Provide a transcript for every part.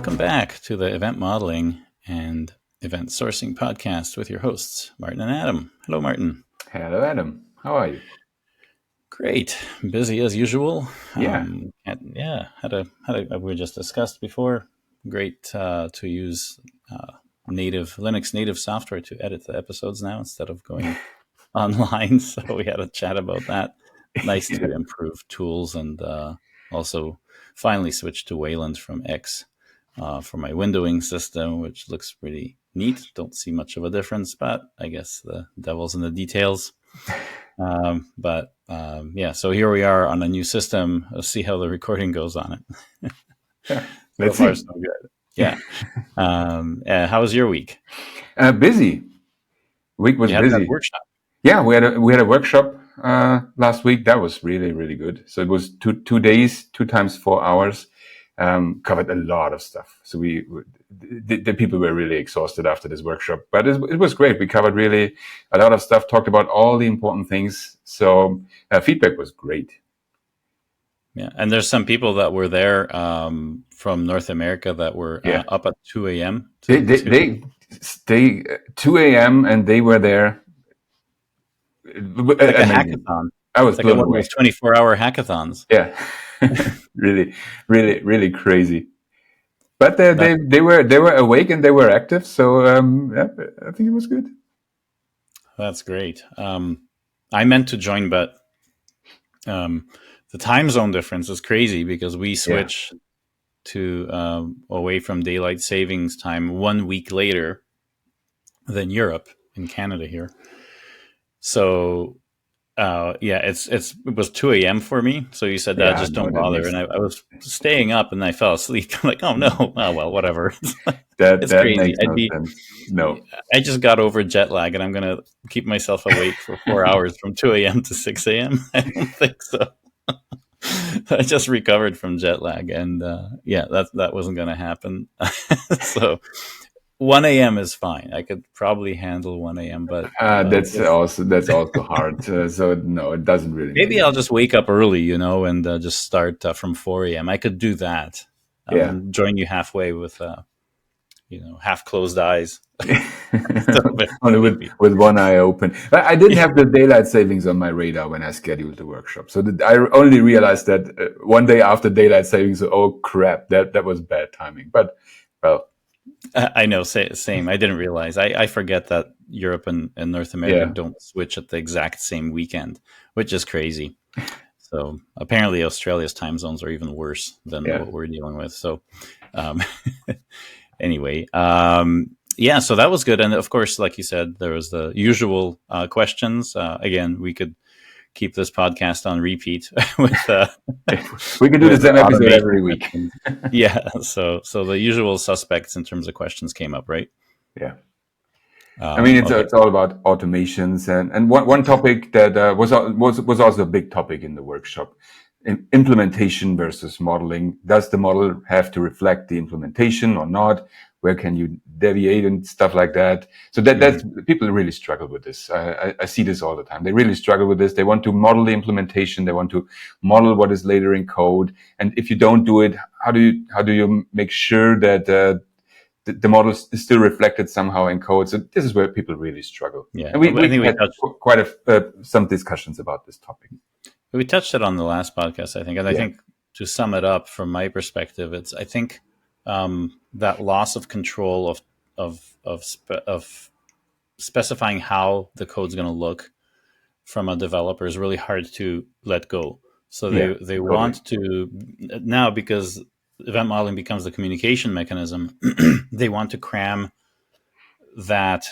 Welcome back to the Event Modeling and Event Sourcing Podcast with your hosts, Martin and Adam. Hello, Martin. Hello, Adam. How are you? Great. Busy as usual. Yeah. We just discussed before. Great to use Linux native software to edit the episodes now instead of going online. So we had a chat about that. Nice to improve tools and also finally switched to Wayland from X for my windowing system, which looks pretty neat. Don't see much of a difference, but I guess the devil's in the details. So here we are on a new system. Let's see how the recording goes on it. Let's so see. So good. Yeah. How was your week? Busy. Week was You had busy. that workshop. Yeah, we had a workshop last week. That was really, really good. So it was two days, 2 times 4 hours. Covered a lot of stuff. So the people were really exhausted after this workshop, but it was great. We covered really a lot of stuff, talked about all the important things. So feedback was great. Yeah, and there's some people that were there from North America that were up at 2 a.m. They stay 2 a.m. and they were there. Like a hackathon. I was blown away. 24-hour hackathons. Yeah, really, really, really crazy. But they were awake and they were active. So I think it was good. That's great. I meant to join, but the time zone difference is crazy because we switch to away from daylight savings time 1 week later than Europe in Canada here. So it was 2 a.m. for me. So you said that just don't bother. And I was staying up and I fell asleep. I'm like, oh no, oh well, whatever. It's crazy. Makes no sense. No, I just got over jet lag and I'm going to keep myself awake for 4 hours from 2 a.m. to 6 a.m. I don't think so. I just recovered from jet lag and that wasn't going to happen. So 1 a.m. is fine. I could probably handle 1 a.m. But that's also hard. So no, it doesn't really. Maybe I'll just wake up early, and just start from 4 a.m. I could do that. Join you halfway with, half closed eyes. Only with one eye open. I didn't have the daylight savings on my radar when I scheduled the workshop. So I only realized that one day after daylight savings. Oh crap, that was bad timing. But well. I know, same. I didn't realize. I forget that Europe and North America don't switch at the exact same weekend, which is crazy. So apparently Australia's time zones are even worse than what we're dealing with. So anyway, so that was good. And of course, like you said, there was the usual questions. Again, we could keep this podcast on repeat with we can do the same episode every week. So the usual suspects in terms of questions came up, right? Yeah. I mean, it's all about automations and one topic that was also a big topic in the workshop: implementation versus modeling. Does the model have to reflect the implementation or not? Where can you deviate and stuff like that? So that's people really struggle with this. I see this all the time. They really struggle with this. They want to model the implementation. They want to model what is later in code. And if you don't do it, how do you make sure that the model is still reflected somehow in code? So this is where people really struggle. Yeah, and we had quite some discussions about this topic. We touched it on the last podcast, I think, and I think to sum it up from my perspective, it's that loss of control of specifying how the code's going to look from a developer is really hard to let go. So they want to now, because event modeling becomes the communication mechanism, they want to cram that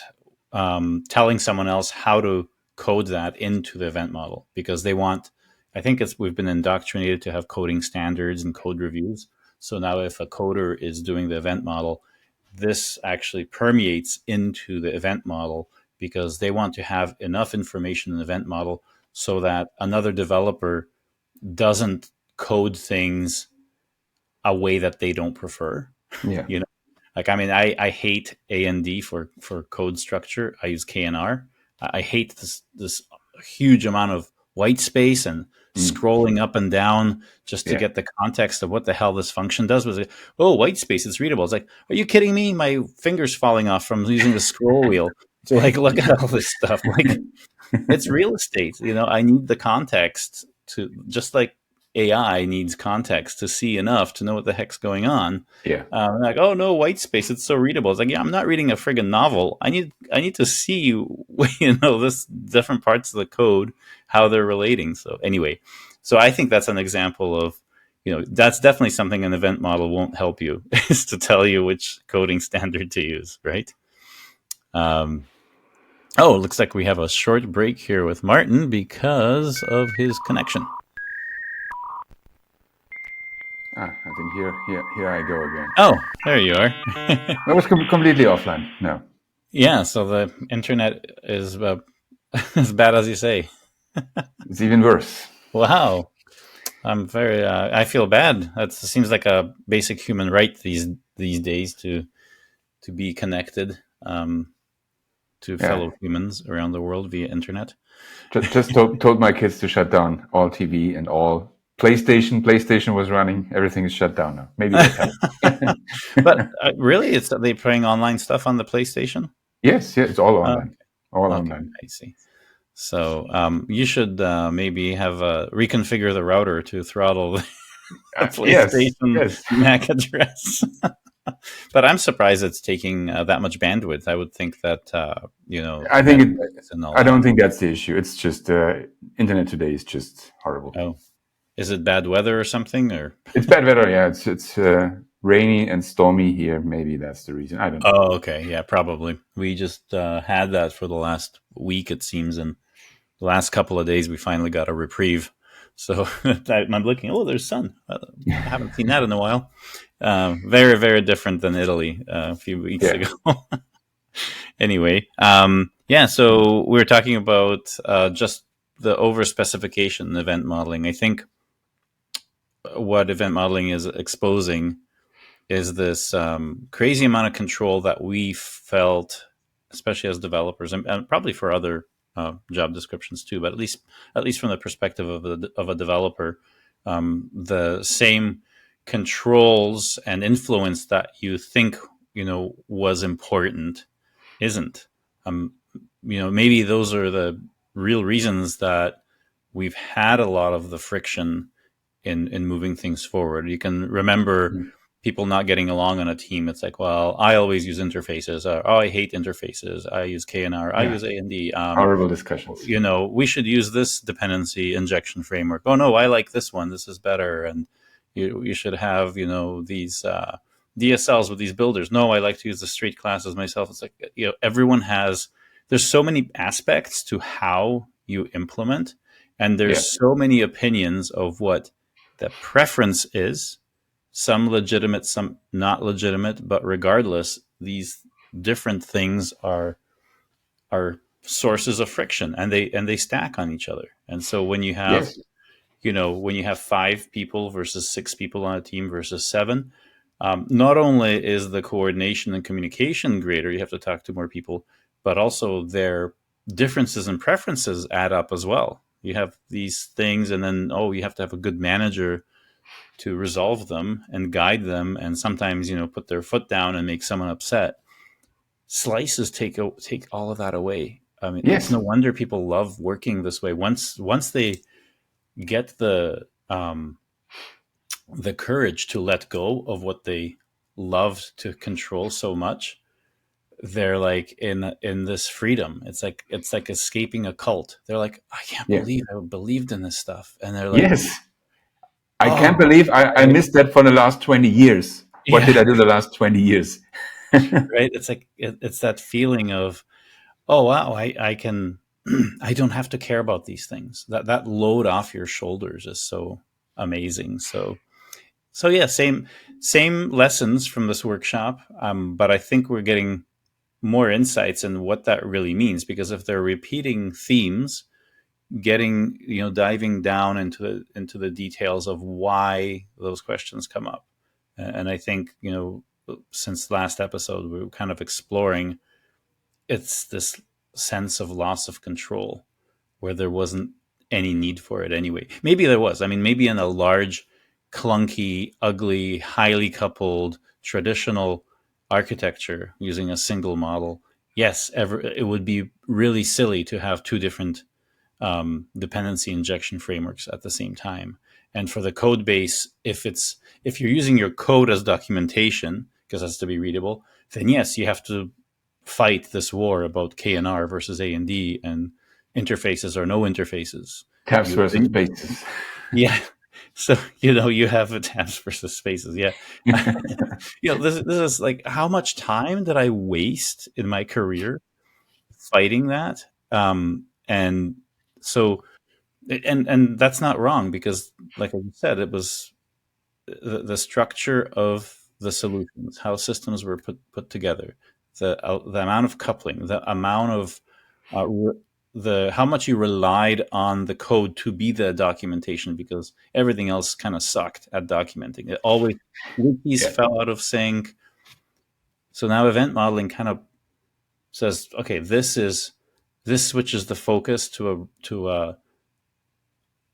telling someone else how to code that into the event model, because they want, I think we've been indoctrinated to have coding standards and code reviews. So now if a coder is doing the event model, this actually permeates into the event model because they want to have enough information in the event model so that another developer doesn't code things a way that they don't prefer. Yeah. Like, I mean, I hate A&D for code structure. I use KNR. I hate this huge amount of white space and scrolling up and down just to Yeah. get the context of what the hell this function does. Was like, oh, white space, it's readable. It's like, are you kidding me? My fingers falling off from using the scroll wheel to like look at all this stuff. Like, it's real estate. I need the context to, just like AI needs context to see enough to know what the heck's going on. Yeah. Like, oh no, white space, it's so readable. It's like, yeah, I'm not reading a friggin' novel. I need to see this different parts of the code, how they're relating. So anyway, so I think that's an example of, that's definitely something an event model won't help you, is to tell you which coding standard to use, right? Oh, it looks like we have a short break here with Martin because of his connection. I think here I go again. Oh, there you are. I was completely offline. No. Yeah, so the internet is as bad as you say. It's even worse. Wow. I feel bad. That seems like a basic human right these days to be connected to fellow humans around the world via internet. Just told my kids to shut down all TV and all PlayStation. PlayStation was running. Everything is shut down now. Maybe that helps. But really, are they playing online stuff on the PlayStation? Yes, it's all online. All okay, online. I see. So you should maybe have reconfigure the router to throttle the PlayStation MAC address. But I'm surprised it's taking that much bandwidth. I would think that I don't think that's the issue. It's just internet today is just horrible. Oh, is it bad weather or something? Or it's bad weather. Yeah, it's rainy and stormy here. Maybe that's the reason. I don't know. Oh, okay. Yeah, probably. We just had that for the last week, it seems, and the last couple of days we finally got a reprieve. So I'm looking. Oh, there's sun. I haven't seen that in a while. Very, very different than Italy a few weeks ago. Anyway, so we were talking about just the overspecification event modeling. I think what event modeling is exposing is this crazy amount of control that we felt, especially as developers, and probably for other job descriptions too, but at least from the perspective of a developer, the same controls and influence that you think was important isn't. Maybe those are the real reasons that we've had a lot of the friction in moving things forward. You can remember people not getting along on a team. It's like, well, I always use interfaces. I hate interfaces. I use KNR. I use A&D. Horrible discussions. We should use this dependency injection framework. Oh no, I like this one. This is better. And you should have these DSLs with these builders. No, I like to use the straight classes myself. It's like everyone has. There's so many aspects to how you implement, and there's so many opinions of what the preference is. Some legitimate, some not legitimate, but regardless, these different things are sources of friction, and they stack on each other. And so when you have when you have 5 people versus 6 people on a team versus 7, not only is the coordination and communication greater, you have to talk to more people, but also their differences and preferences add up as well. You have these things, and then you have to have a good manager to resolve them and guide them, and sometimes put their foot down and make someone upset. Slices take all of that away. I mean, it's no wonder people love working this way. Once they get the courage to let go of what they loved to control so much, they're like in this freedom. It's like escaping a cult. They're like, I can't believe I believed in this stuff, and they're like, I can't believe I missed that for the last 20 years. What did I do the last 20 years? Right? It's like it's that feeling of, oh wow, I can I don't have to care about these things. That load off your shoulders is so amazing. So yeah, same lessons from this workshop, but I think we're getting more insights in what that really means, because if they're repeating themes, getting diving down into the details of why those questions come up. And I think since last episode we were kind of exploring, it's this sense of loss of control where there wasn't any need for it anyway. Maybe there was. I mean, maybe in a large, clunky, ugly, highly coupled, traditional architecture using a single model, yes, it would be really silly to have two different dependency injection frameworks at the same time. And for the code base, if you're using your code as documentation because it has to be readable, then yes, you have to fight this war about KNR versus A&D and interfaces or no interfaces. Tabs versus spaces. Yeah. So, you have tabs versus spaces. Yeah. This is like, how much time did I waste in my career fighting that? And so, and that's not wrong because, like I said, it was the structure of the solutions, how systems were put together, the amount of coupling, the amount of the how much you relied on the code to be the documentation, because everything else kind of sucked at documenting. It always wikis fell out of sync. So now event modeling kind of says, okay, this switches the focus to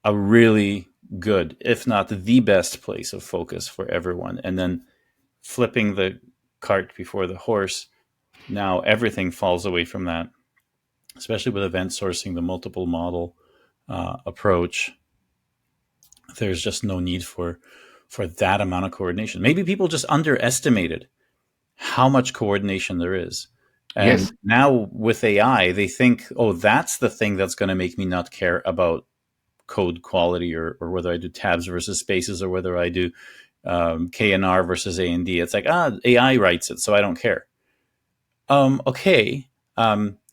a really good, if not the best place of focus for everyone. And then flipping the cart before the horse, now everything falls away from that, especially with event sourcing, the multiple model approach. There's just no need for that amount of coordination. Maybe people just underestimated how much coordination there is. And Yes. now with AI, they think, oh, that's the thing that's going to make me not care about code quality, or whether I do tabs versus spaces, or whether I do KNR versus A&D. It's like, AI writes it, so I don't care. Okay.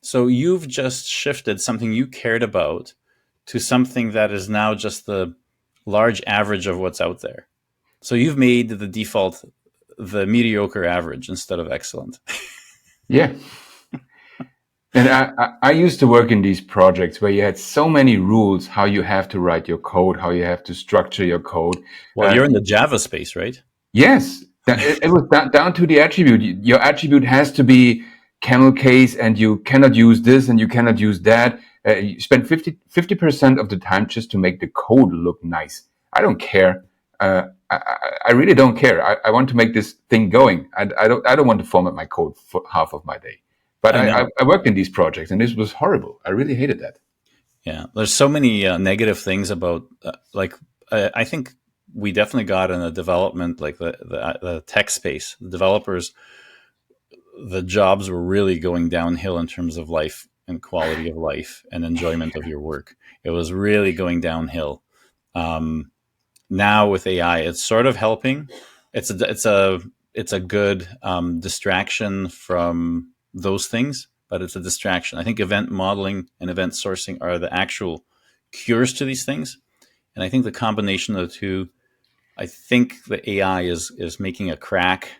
So you've just shifted something you cared about to something that is now just the large average of what's out there. So you've made the default the mediocre average instead of excellent. Yeah. And I used to work in these projects where you had so many rules how you have to write your code, how you have to structure your code. Well, you're in the Java space, right? Yes, it was down to the attribute. Your attribute has to be camel case, and you cannot use this and you cannot use that. You spend 50% of the time just to make the code look nice. I don't care. I really don't care. I want to make this thing going. I don't want to format my code for half of my day. But I worked in these projects, and this was horrible. I really hated that. Yeah, there's so many negative things about I think we definitely got in the development, like the tech space, the developers, the jobs were really going downhill in terms of life and quality of life and enjoyment of your work. It was really going downhill. Now with AI, it's sort of helping. It's a good distraction from those things, but it's a distraction. I think event modeling and event sourcing are the actual cures to these things, and I think the combination of the two, I think the AI is making a crack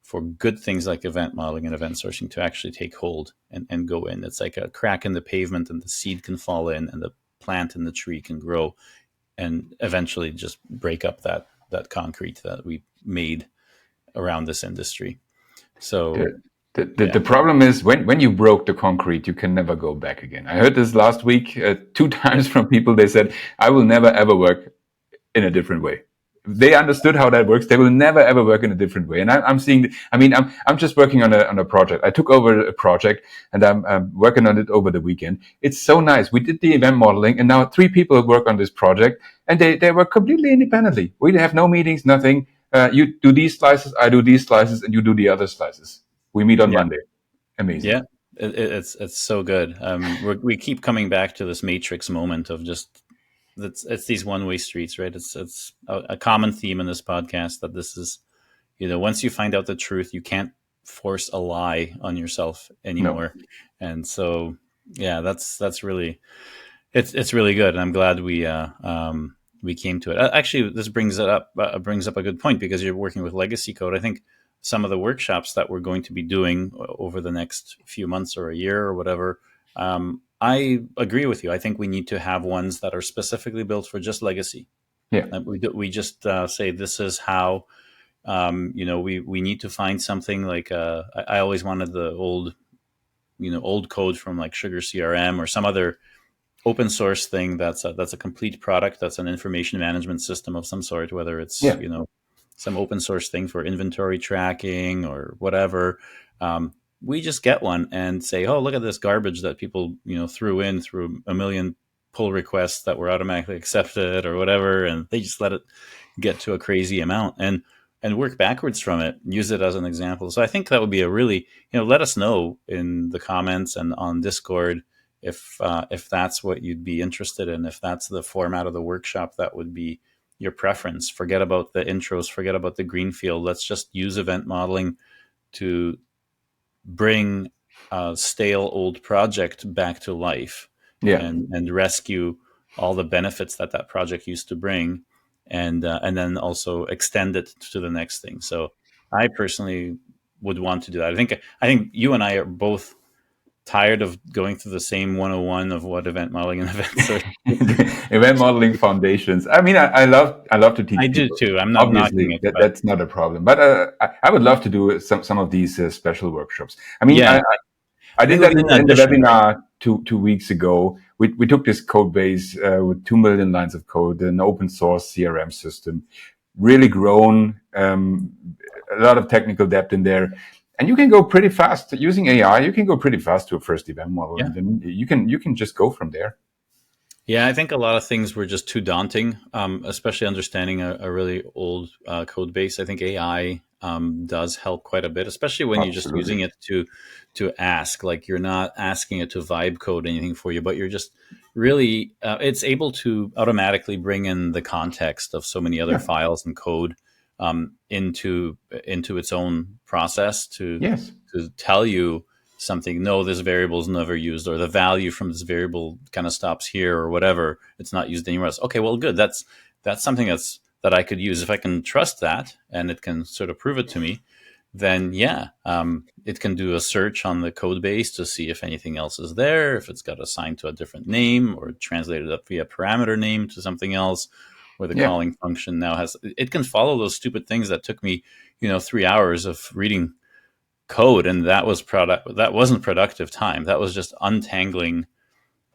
for good things like event modeling and event sourcing to actually take hold and go in. It's like a crack in the pavement, and the seed can fall in, and the plant in the tree can grow, and eventually just break up that concrete that we made around this industry. So the problem is when you broke the concrete, you can never go back again. I heard this last week 2 times from people. They said, I will never ever work in a different way. They understood how that works. They will never ever work in a different way. And I'm seeing. I'm just working on a project. I took over a project, and I'm working on it over the weekend. It's so nice. We did the event modeling, and now 3 people work on this project, and they work completely independently. We have no meetings, nothing. You do these slices, I do these slices, and you do the other slices. We meet on Monday. Amazing. Yeah, it's so good. We keep coming back to this matrix moment of just it's these one-way streets, right? It's a common theme in this podcast that this is, once you find out the truth, you can't force a lie on yourself anymore. No. And so, yeah, that's really it's really good. And I'm glad we came to it. Actually, this brings up a good point, because you're working with legacy code. I think some of the workshops that we're going to be doing over the next few months or a year or whatever, I agree with you. I think we need to have ones that are specifically built for just legacy. Yeah, we just say this is how. We need to find something like I always wanted the old code from like Sugar CRM or some other open source thing that's a complete product. That's an information management system of some sort, whether it's Yeah. some open source thing for inventory tracking or whatever. We just get one and say, oh, look at this garbage that people threw in through a million pull requests that were automatically accepted or whatever, and they just let it get to a crazy amount and work backwards from it. Use it as an example. So I think that would be a really let us know in the comments and on Discord if that's what you'd be interested in, if that's the format of the workshop that would be your preference. Forget about the intros, forget about the greenfield. Let's just use event modeling to bring a stale old project back to life Yeah. and rescue all the benefits that that project used to bring, and then also extend it to the next thing. So I personally would want to do that. I think you and I are both tired of going through the same 101 of what event modeling and events are. Event modeling foundations. I mean, I love to I teach do people. too. I'm not knocking Obviously, it, but that's not a problem. But I would love to do some of these special workshops. I mean, yeah, I I think did it would that be an in the addition, right? webinar 2 weeks ago. We took this code base with 2 million lines of code, an open source CRM system, really grown, a lot of technical depth in there. And you can go pretty fast using AI. You can go pretty fast to a first event model, Yeah. and then you can just go from there. Yeah, I think a lot of things were just too daunting, especially understanding a really old code base. I think AI does help quite a bit, especially when you're just Absolutely. using it to ask. Like you're not asking it to vibe code anything for you, but you're just really it's able to automatically bring in the context of so many other Yeah. files and code into its own process Yes. to tell you something. No, this variable is never used, or the value from this variable kind of stops here, or whatever. It's not used anywhere else. Okay, well, good. That's something that I could use. If I can trust that and it can sort of prove it to me, then yeah, it can do a search on the code base to see if anything else is there, if it's got assigned to a different name or translated up via parameter name to something else, where the Yeah. calling function now has. It can follow those stupid things that took me 3 hours of reading code, and that wasn't productive time. That was just untangling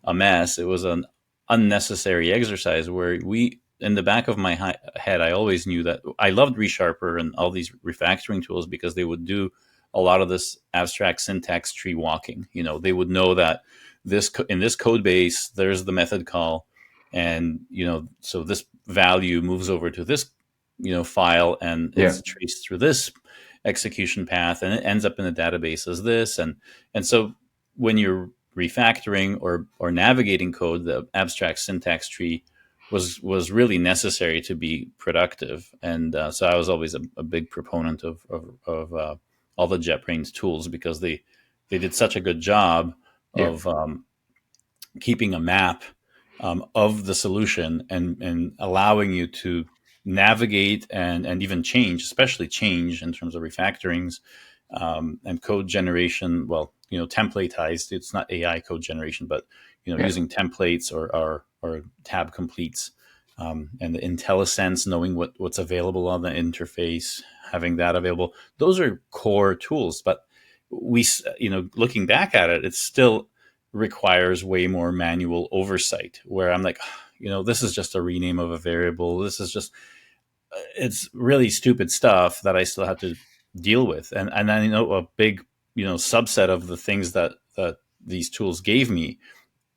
a mess. It was an unnecessary exercise where we in the back of my head, I always knew that I loved ReSharper and all these refactoring tools because they would do a lot of this abstract syntax tree walking. They would know that in this code base there's the method call, and so this value moves over to this file, and Yeah. it's traced through this execution path, and it ends up in the database as this. And so when you're refactoring or navigating code, the abstract syntax tree was really necessary to be productive. And so I was always a big proponent of all the JetBrains tools, because they did such a good job Yeah. of keeping a map of the solution, and allowing you to navigate and even change, especially change in terms of refactorings and code generation. Well, templatized. It's not AI code generation, but Yeah. using templates or tab completes, and the IntelliSense, knowing what's available on the interface, having that available. Those are core tools, but looking back at it, it still requires way more manual oversight. Where I'm like, this is just a rename of a variable. This is just it's really stupid stuff that I still have to deal with. And then a big subset of the things that these tools gave me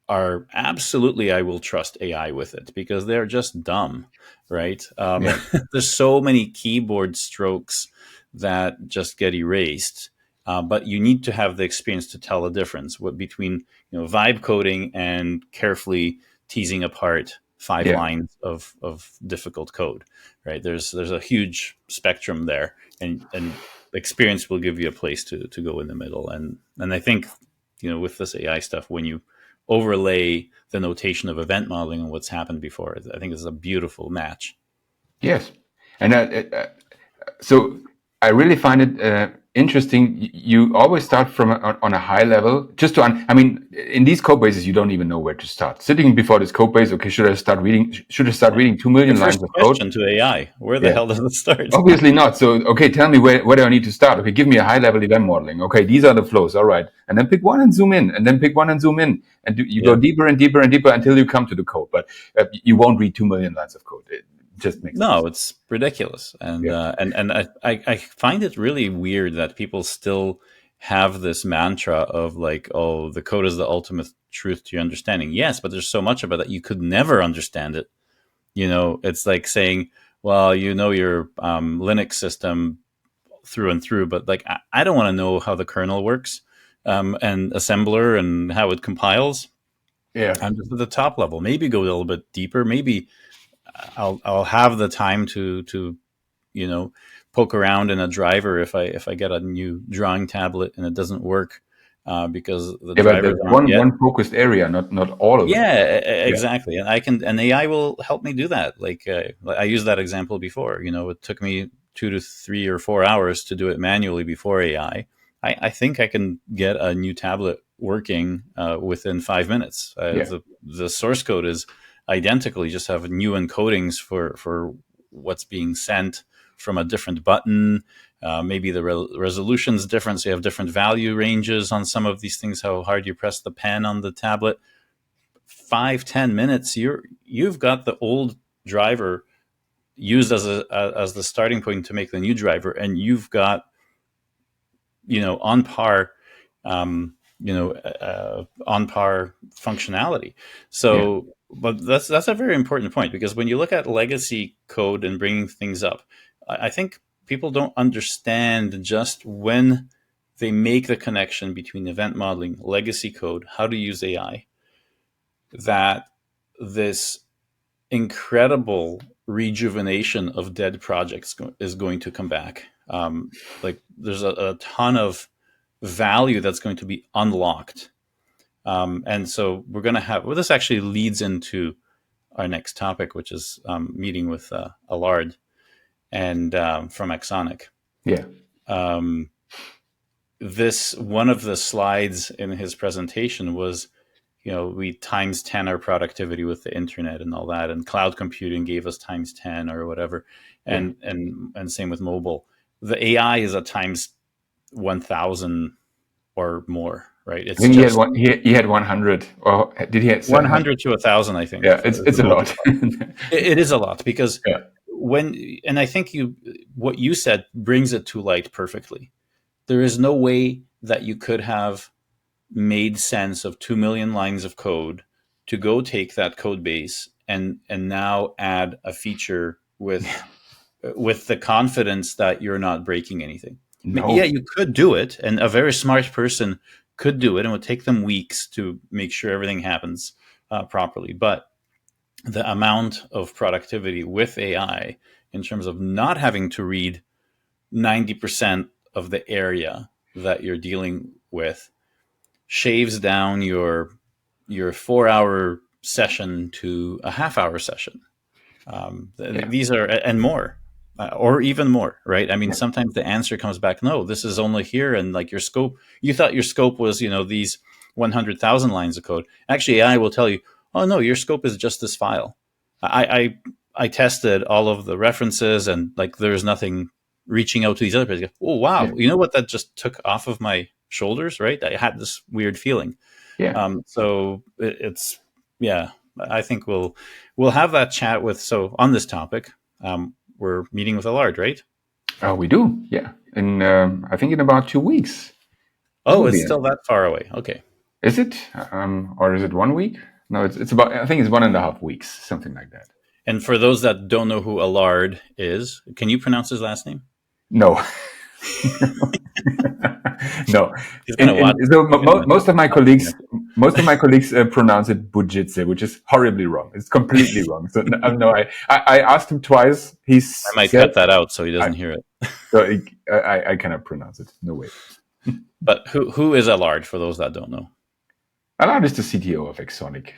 are absolutely, I will trust AI with it, because they're just dumb, right? Yeah. There's so many keyboard strokes that just get erased. But you need to have the experience to tell the difference between vibe coding and carefully teasing apart five Yeah. lines of difficult code, right? There's a huge spectrum there, and experience will give you a place to go in the middle. And I think with this AI stuff, when you overlay the notation of event modeling and what's happened before, I think it's a beautiful match. Yes. And so I really find it interesting. You always start from on a high level. Just to, I mean, in these code bases, you don't even know where to start. Sitting before this code base, okay, should I start reading? Should I start reading 2 million Your first lines of code? question to AI: where the Yeah. hell does it start? Obviously not. So, okay, tell me where do I need to start? Okay, give me a high level event modeling. Okay, these are the flows. All right. And then pick one and zoom in, and then pick one and zoom in. And you go deeper and deeper and deeper until you come to the code. But you won't read 2 million lines of code. It just makes no sense. It's ridiculous. And I find it really weird that people still have this mantra of like, oh, the code is the ultimate truth to your understanding. Yes, but there's so much of it that you could never understand it. It's like saying, well, your Linux system through and through, but like I don't want to know how the kernel works, and assembler and how it compiles. Yeah. I'm just at the top level. Maybe go a little bit deeper. Maybe I'll have the time to poke around in a driver if I get a new drawing tablet and it doesn't work, because the drivers but aren't yet. one focused area, not all of it. Exactly. And AI will help me do that. Like I used that example before. It took me 2 to 3 or 4 hours to do it manually before AI. I think I can get a new tablet working within 5 minutes. The source code is identical. You just have new encodings for what's being sent from a different button. Maybe the resolution's different, so you have different value ranges on some of these things, how hard you press the pen on the tablet. 5-10 minutes, you've got the old driver used as the starting point to make the new driver, and you've got on par on par functionality. So but that's a very important point, because when you look at legacy code and bringing things up, I think people don't understand just when they make the connection between event modeling, legacy code, how to use AI, that this incredible rejuvenation of dead projects is going to come back. Like there's a ton of value that's going to be unlocked. And so we're going to have, well, this actually leads into our next topic, which is meeting with Allard and from Axonic. Yeah. This, one of the slides in his presentation was, we times 10 our productivity with the internet and all that, and cloud computing gave us times 10 or whatever. And same with mobile. The AI is at times 1,000 or more, right? I think he had 100, or did he have 100 to 1,000, I think. Yeah, it's a lot. It is a lot, because and I think what you said brings it to light perfectly. There is no way that you could have made sense of 2 million lines of code to go take that code base and now add a feature with the confidence that you're not breaking anything. No. Yeah, you could do it, and a very smart person could do it, and it would take them weeks to make sure everything happens properly. But the amount of productivity with AI, in terms of not having to read 90% of the area that you're dealing with, shaves down your 4-hour session to a half-hour session. These are, and more, or even more, right? I mean, sometimes the answer comes back, no, this is only here, and like your scope, you thought your scope was, these 100,000 lines of code. Actually, AI will tell you, oh no, your scope is just this file. I tested all of the references, and like there's nothing reaching out to these other places. Oh wow, you know what? That just took off of my shoulders, right? I had this weird feeling. So it's I think we'll have that chat with. So on this topic, we're meeting with Allard, right? Oh, we do, yeah. And I think in about 2 weeks. Oh, it's still that far away. Okay. Is it? Or is it 1 week? No, it's about, I think it's 1.5 weeks, something like that. And for those that don't know who Allard is, can you pronounce his last name? No. No. Most of my colleagues pronounce it Bujitse, which is horribly wrong. It's completely wrong. So no, I asked him twice. I might cut that out so he doesn't hear it. So I cannot pronounce it. No way. But who is Allard, for those that don't know? Allard is the CTO of Axonic.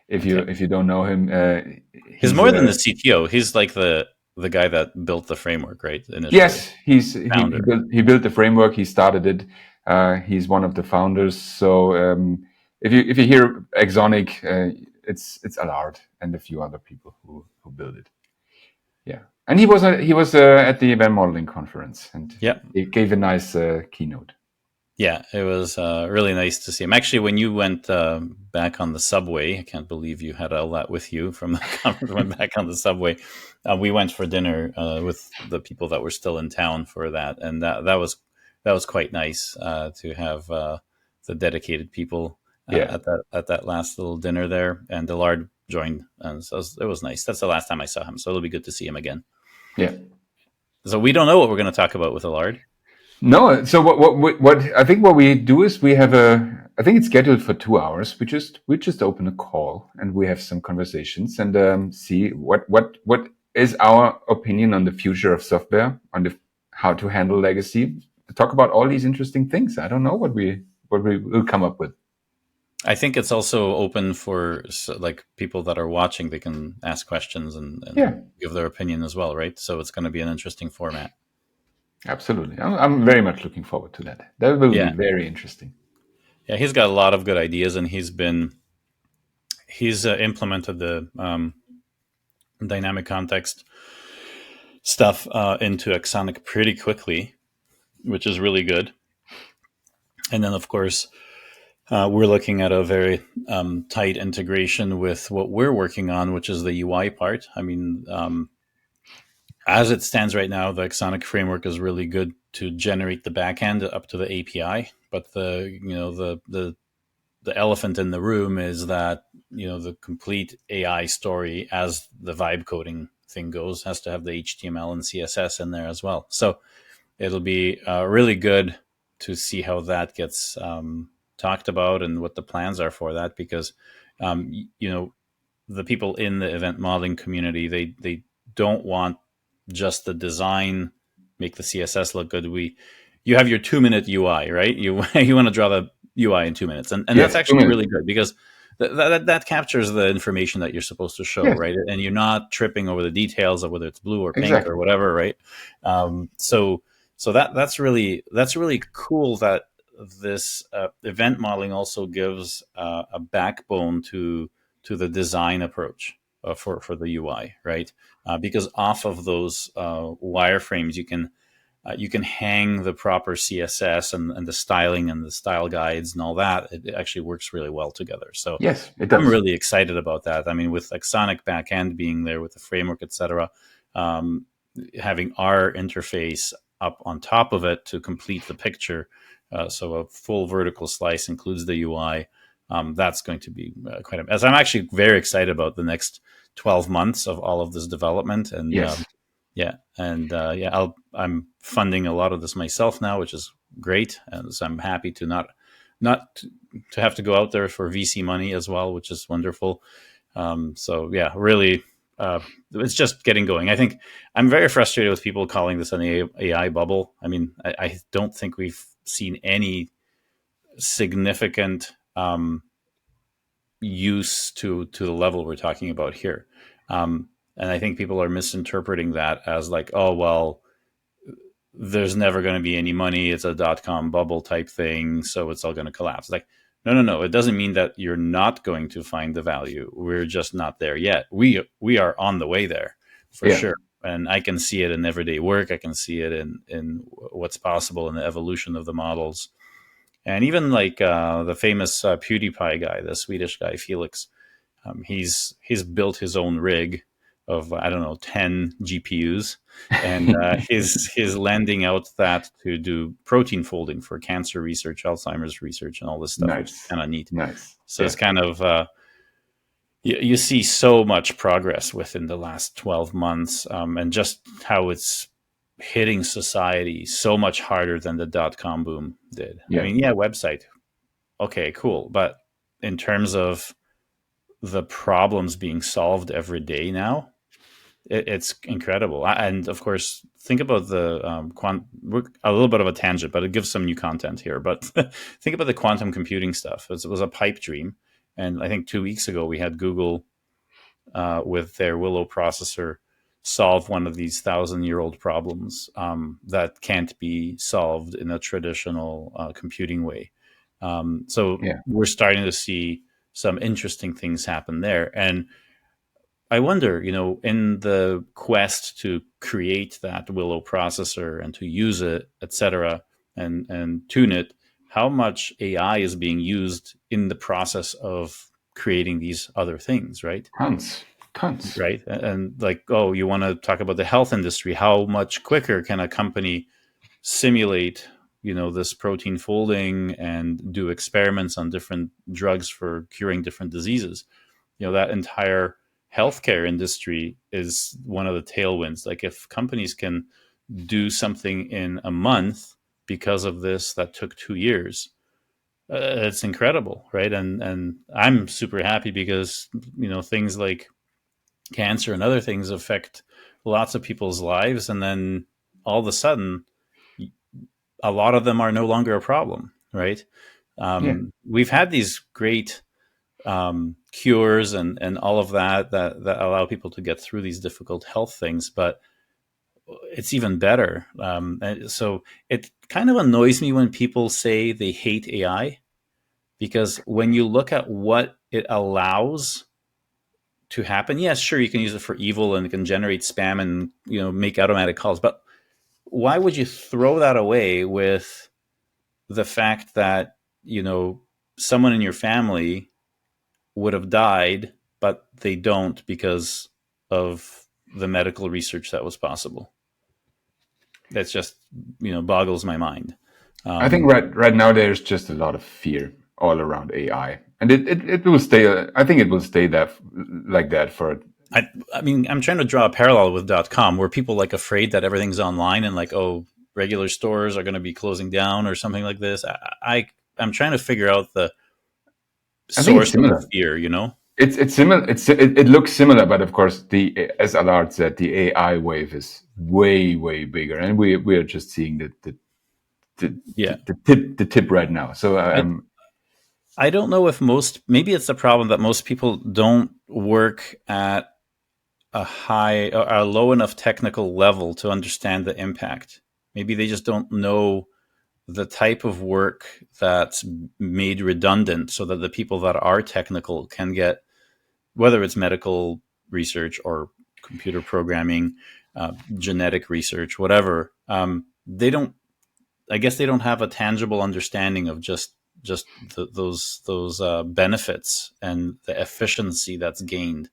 If you don't know him, he's more than the CTO. He's like the the guy that built the framework, right? Initially, Yes, he founder. built the framework. He started it. He's one of the founders. So if you hear Exonic, it's Allard and a few other people who built it. Yeah, and he was at the event modeling conference, and Yeah. he gave a nice keynote. Yeah, it was really nice to see him. Actually, when you went back on the subway, I can't believe you had all that with you from the conference. Went back on the subway. We went for dinner with the people that were still in town for that, and that was quite nice to have the dedicated people Yeah, at that last little dinner there. And Dillard joined, and so it was nice. That's the last time I saw him, so it'll be good to see him again. yeah. So we don't know what we're going to talk about with Dillard. No, so what I think what we do is we have I think it's scheduled for 2 hours. We just open a call and we have some conversations and see what is our opinion on the future of software, on the how to handle legacy. Talk about all these interesting things. I don't know what we will come up with. I think it's also open for like people that are watching. They can ask questions and Yeah, give their opinion as well, right? So it's going to be an interesting format. absolutely. I'm very much looking forward to that. That will be Yeah, very interesting. yeah. He's got a lot of good ideas, and he's implemented the dynamic context stuff into Exonic pretty quickly, which is really good. And then, of course, we're looking at a very tight integration with what we're working on, which is the UI part. I mean, as it stands right now, the Exonic framework is really good to generate the backend up to the API. But the elephant in the room is that the complete AI story, as the vibe coding thing goes, has to have the HTML and CSS in there as well. So it'll be really good to see how that gets talked about and what the plans are for that, because the people in the event modeling community, they don't want just the design, make the CSS look good. You have your 2-minute UI, right? You you want to draw the UI in 2 minutes, and that's Yes, two actually really minutes. good because that captures the information that you're supposed to show, Yes, right? And you're not tripping over the details of whether it's blue or pink or exactly. whatever, right? So that's really cool that this event modeling also gives a backbone to the design approach for the UI, right? Because off of those wireframes, you can hang the proper CSS and the styling and the style guides and all that. It actually works really well together. So Yes, it I'm does. really excited about that. I mean, with Exonic backend being there with the framework, etc., um, having our interface up on top of it to complete the picture. So a full vertical slice includes the UI. That's going to be as I'm actually very excited about the next 12 months of all of this development. And Yes. yeah, and I'm funding a lot of this myself now, which is great, and so I'm happy to not to have to go out there for VC money as well, which is wonderful. So yeah, really, it's just getting going. I think I'm very frustrated with people calling this an AI bubble. I mean, I don't think we've seen any significant use to the level we're talking about here. And I think people are misinterpreting that as like, oh well, there's never going to be any money. It's a .com bubble type thing, so it's all going to collapse. Like, no, no, no. It doesn't mean that you're not going to find the value. We're just not there yet. We are on the way there for Yeah. sure. And I can see it in everyday work. I can see it in what's possible in the evolution of the models. And even like the famous PewDiePie guy, the Swedish guy Felix, he's built his own rig of I don't know 10 GPUs, and he's lending out that to do protein folding for cancer research, Alzheimer's research, and all this stuff, which is Nice. kind of neat. Nice. So Yeah. it's kind of you see so much progress within the last 12 months, and just how it's hitting society so much harder than the .com boom did. I Yeah. mean, yeah, website, okay, cool, but in terms of the problems being solved every day now, it's incredible. And of course, think about the a little bit of a tangent, but it gives some new content here. But think about the quantum computing stuff. It was a pipe dream, and I think 2 weeks ago we had Google with their Willow processor solve one of these 1,000-year-old problems that can't be solved in a traditional computing way. So we're starting to see some interesting things happen there. And I wonder, in the quest to create that Willow processor and to use it, etc., and tune it, how much AI is being used in the process of creating these other things, right? Tons. Right. And like, oh, you want to talk about the health industry. How much quicker can a company simulate, this protein folding and do experiments on different drugs for curing different diseases? That entire healthcare industry is one of the tailwinds. Like if companies can do something in a month because of this that took 2 years, it's incredible, right? And I'm super happy because things like cancer and other things affect lots of people's lives, and then all of a sudden a lot of them are no longer a problem, right? We've had these great cures and all of that allow people to get through these difficult health things, but it's even better. So it kind of annoys me when people say they hate AI, because when you look at what it allows to happen, yes, sure, you can use it for evil and it can generate spam and make automatic calls, but why would you throw that away with the fact that someone in your family would have died, but they don't because of the medical research that was possible? That's just boggles my mind. I think right now there's just a lot of fear all around AI, and it will stay. I think it will stay that like that for. I mean, I'm trying to draw a parallel with .com, where people like afraid that everything's online and like, oh, regular stores are going to be closing down or something like this. I'm trying to figure out the source of the fear. It's similar. It looks similar, but of course, as Allard said, the AI wave is way bigger, and we are just seeing the tip right now. So I don't know if maybe it's the problem that most people don't work at a low enough technical level to understand the impact. Maybe they just don't know the type of work that's made redundant so that the people that are technical can get, whether it's medical research or computer programming, genetic research, whatever. They don't have a tangible understanding of just those benefits and the efficiency that's gained.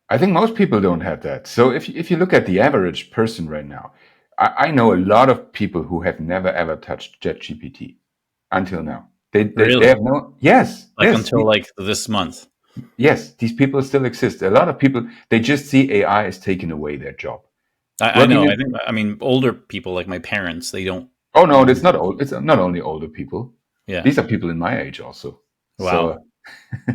I think most people don't have that. So if you look at the average person right now, I know a lot of people who have never ever touched ChatGPT until now. They have no until like this month. Yes, these people still exist. A lot of people, they just see AI as taking away their job. I know. I mean, older people like my parents, they don't. Oh no, it's not old. It's not only older people. Yeah, these are people in my age also. Wow. So,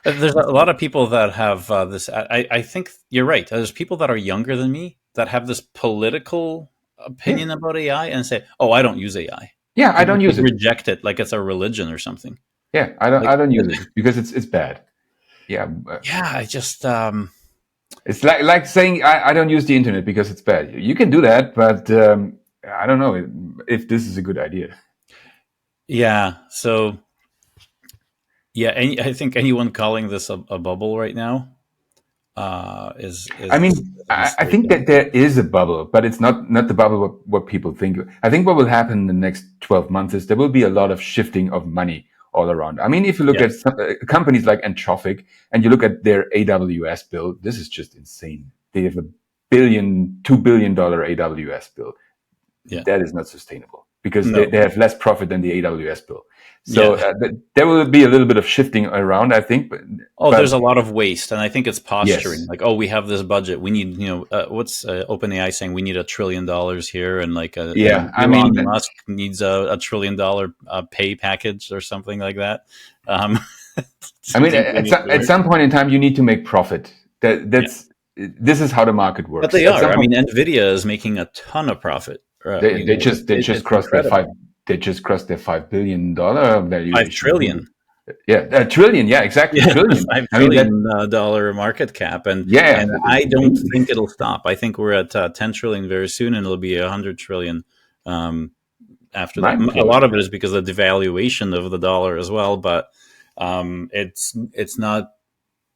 there's a lot of people that have this. I think you're right. There's people that are younger than me that have this political opinion about AI and say, "Oh, I don't use AI." Yeah, I don't use it. Reject it like it's a religion or something. Yeah, I don't use it because it's bad. Yeah. I just. It's like saying I don't use the internet because it's bad. You can do that, but I don't know if this is a good idea. Yeah. So. Yeah, I think anyone calling this a bubble right now is. I mean, I think that there is a bubble, but it's not the bubble what people think. I think what will happen in the next 12 months is there will be a lot of shifting of money all around. I mean, if you look at some, companies like Anthropic and you look at their AWS bill, this is just insane. They have $2 billion AWS bill. Yeah. That is not sustainable because they have less profit than the AWS bill. So there will be a little bit of shifting around, I think. But there's a lot of waste, and I think it's posturing. Yes. Like, we have this budget. We need, what's OpenAI saying? We need $1 trillion here, and like, Elon Musk needs a $1 trillion pay package or something like that. I mean, at some point in time, you need to make profit. This is how the market works. But they are. I mean, Nvidia is making a ton of profit. They just crossed their $5 billion valuation. $5 trillion. A trillion. Yeah, exactly. Yeah, Trillion. five I mean, that, trillion dollar market cap, and yeah, and that I is don't amazing. think it'll stop. I think we're at 10 trillion very soon, and it'll be 100 trillion after that. Mind A lot blowing. of it is because of the devaluation of the dollar as well, but it's not.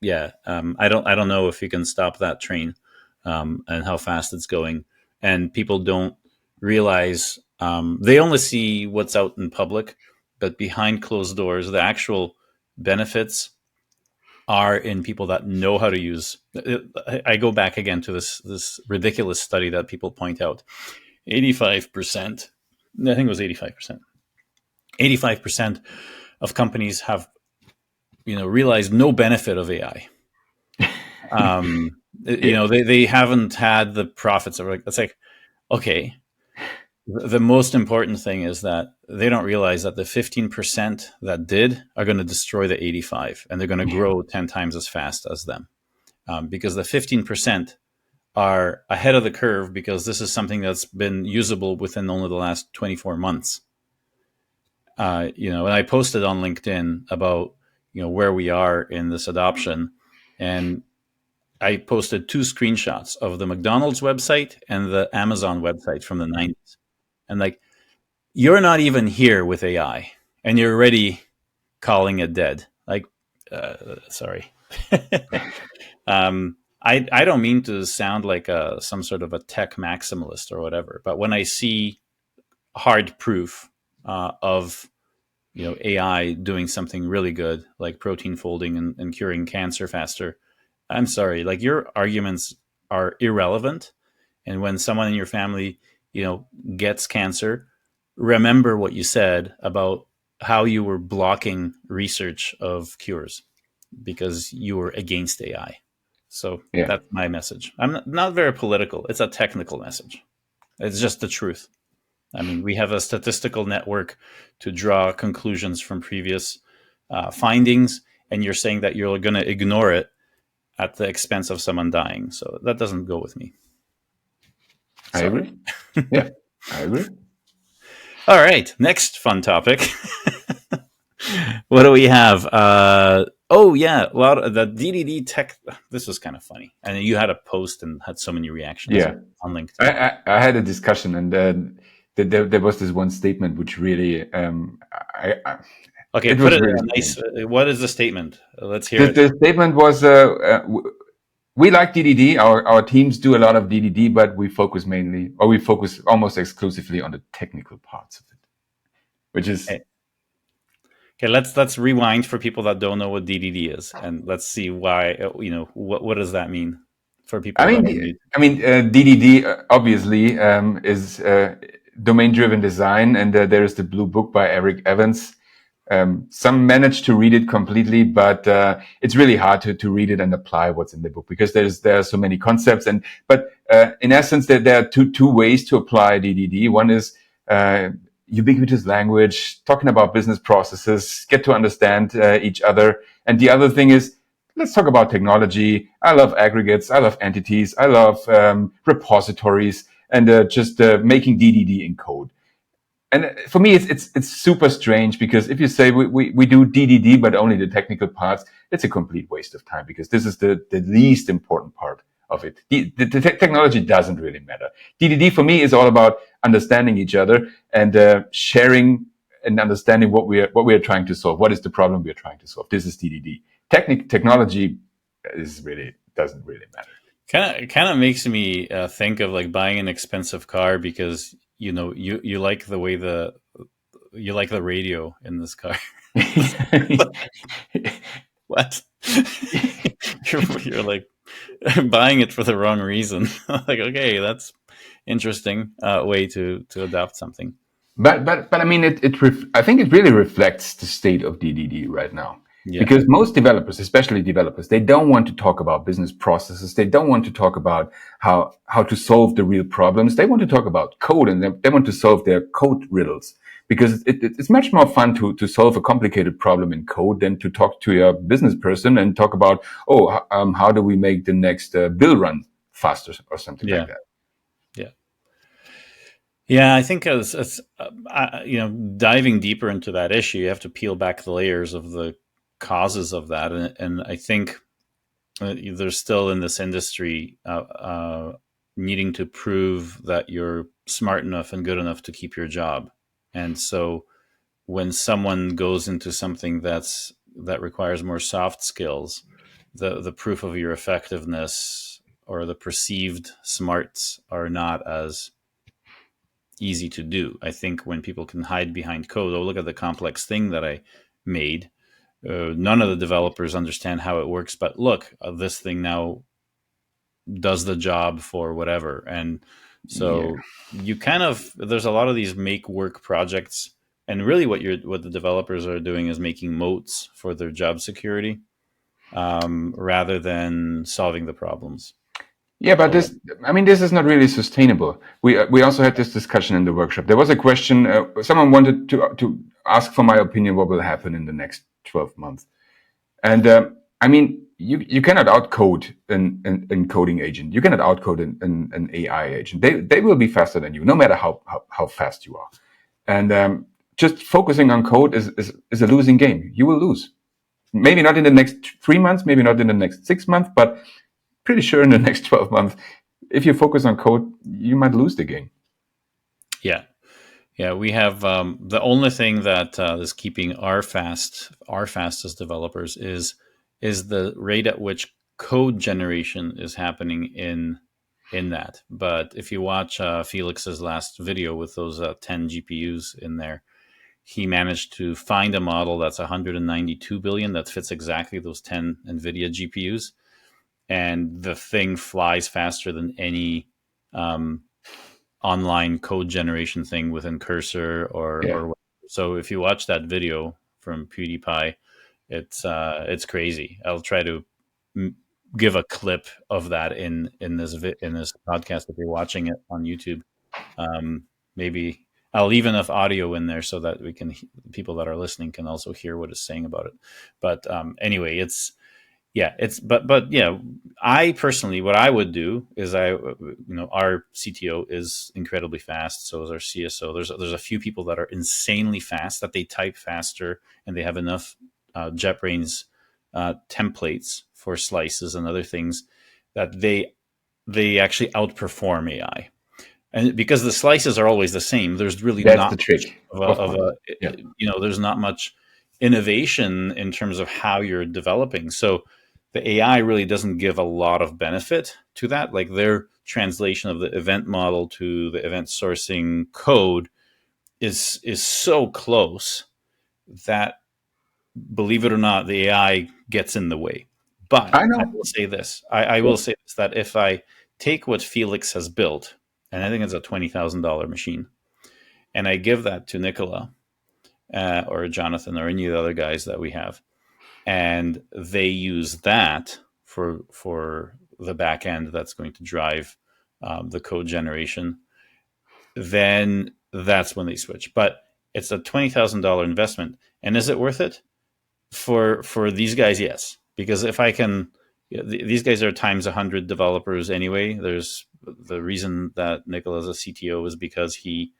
Yeah, I don't know if you can stop that train, and how fast it's going. And people don't realize, they only see what's out in public, but behind closed doors, the actual benefits are in people that know how to use. I go back again to this ridiculous study that people point out. 85%, I think it was 85%. 85% of companies have realized no benefit of AI. Yeah. They haven't had the profits of it. It's like, okay, the most important thing is that they don't realize that the 15% that did are going to destroy the 85, and they're going to grow 10 times as fast as them, because the 15% are ahead of the curve, because this is something that's been usable within only the last 24 months. And I posted on LinkedIn about where we are in this adoption, and I posted two screenshots of the McDonald's website and the Amazon website from the 90s. And like, you're not even here with AI, and you're already calling it dead. Like, sorry. I don't mean to sound like some sort of a tech maximalist or whatever, but when I see hard proof of AI doing something really good, like protein folding and curing cancer faster, I'm sorry, like, your arguments are irrelevant. And when someone in your family, gets cancer, remember what you said about how you were blocking research of cures because you were against AI. So Yeah. that's my message. I'm not very political. It's a technical message. It's just the truth. I mean, we have a statistical network to draw conclusions from previous findings, and you're saying that you're going to ignore it at the expense of someone dying. So that doesn't go with me. I Sorry. agree. Yeah, I agree. All right, next fun topic. What do we have? Oh yeah, a lot of the DDD tech. This was kind of funny, and you had a post and had so many reactions Yeah. on LinkedIn. I had a discussion, and there was this one statement which really, Okay, it put was it in really a nice. strange. What is the statement? Let's hear it. The statement was, we like DDD. Our teams do a lot of DDD, but we focus almost exclusively on the technical parts of it, which is, Okay, let's rewind for people that don't know what DDD is, and let's see why. What does that mean for people that are new? DDD obviously is domain-driven design, and there is the blue book by Eric Evans. Some manage to read it completely, but it's really hard to read it and apply what's in the book because there are so many concepts. But in essence, there are two ways to apply DDD. One is ubiquitous language, talking about business processes, get to understand each other, and the other thing is, let's talk about technology. I love aggregates. I love entities. I love repositories, and just making DDD in code. And for me, it's super strange because if you say we do DDD, but only the technical parts, it's a complete waste of time because this is the least important part of it. The technology doesn't really matter. DDD for me is all about understanding each other and sharing and understanding what we are trying to solve. What is the problem we are trying to solve? This is DDD. Technology doesn't really matter. Kind of makes me think of like buying an expensive car because you like the way you like the radio in this car. What? You're like buying it for the wrong reason. Like, okay, that's interesting way to adopt something. But I mean, I think it really reflects the state of DDD right now. Yeah. Because most developers, especially developers, they don't want to talk about business processes. They don't want to talk about how to solve the real problems. They want to talk about code, and they want to solve their code riddles. Because it's much more fun to solve a complicated problem in code than to talk to your business person and talk about, how do we make the next bill run faster or something like that. Yeah. Yeah, I think diving deeper into that issue, you have to peel back the layers of the causes of that, and I think there's still in this industry needing to prove that you're smart enough and good enough to keep your job, and so when someone goes into something that requires more soft skills, the proof of your effectiveness or the perceived smarts are not as easy to do. I think when people can hide behind code, oh, look at the complex thing that I made. None of the developers understand how it works, but look, this thing now does the job for whatever. And Yeah. so you kind of, there's a lot of these make work projects. And really what the developers are doing is making moats for their job security, rather than solving the problems. Yeah, but So this, I mean, this is not really sustainable. We also had this discussion in the workshop. There was a question. Someone wanted to ask for my opinion. What will happen in the next 12 months? And I mean, you cannot outcode an coding agent. You cannot outcode an AI agent. They will be faster than you, no matter how fast you are. And just focusing on code is a losing game. You will lose. Maybe not in the next 3 months, maybe not in the next 6 months, but pretty sure in the next 12 months, if you focus on code, you might lose the game. yeah, yeah, we have the only thing that is keeping our fast as developers is the rate at which code generation is happening in that. But if you watch Felix's last video with those 10 GPUs in there, he managed to find a model that's 192 billion that fits exactly those 10 NVIDIA GPUs, and the thing flies faster than any um, online code generation thing within Cursor Yeah. or so. If you watch that video from PewDiePie, it's crazy. I'll try to give a clip of that in this podcast if you're watching it on YouTube. Maybe I'll leave enough audio in there so that we can people that are listening can also hear what it's saying about it. But anyway, it's yeah, it's but yeah, I personally, what I would do is our CTO is incredibly fast, so is our CSO. There's a few people that are insanely fast, that they type faster, and they have enough JetBrains templates for slices and other things that they actually outperform AI. And because the slices are always the same, there's really That's not the much trick, of of course. Yeah. there's not much innovation in terms of how you're developing. So the AI really doesn't give a lot of benefit to that. Like their translation of the event model to the event sourcing code is so close that, believe it or not, the AI gets in the way. But I I know. will say this: I will say this, that if I take what Felix has built, and I think it's a $20,000 machine, and I give that to Nicola or Jonathan or any of the other guys that we have, and they use that for the back end that's going to drive the code generation, then that's when they switch. But it's a $20,000 investment, and is it worth it for these guys? Yes, because if I can, these guys are times 100 developers anyway. There's the reason that Nicola is a CTO is because he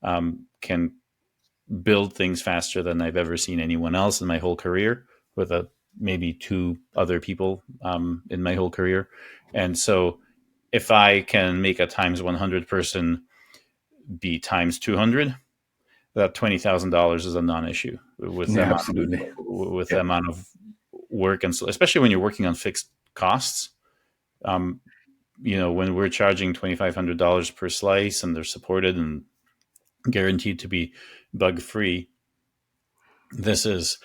can build things faster than I've ever seen anyone else in my whole career, with maybe two other people in my whole career. And so if I can make a times 100 person be times 200, that $20,000 is a non-issue with Yeah, absolutely. the Yeah. amount of work, and so especially when you're working on fixed costs. Um, when we're charging $2,500 per slice, and they're supported and guaranteed to be bug free, this is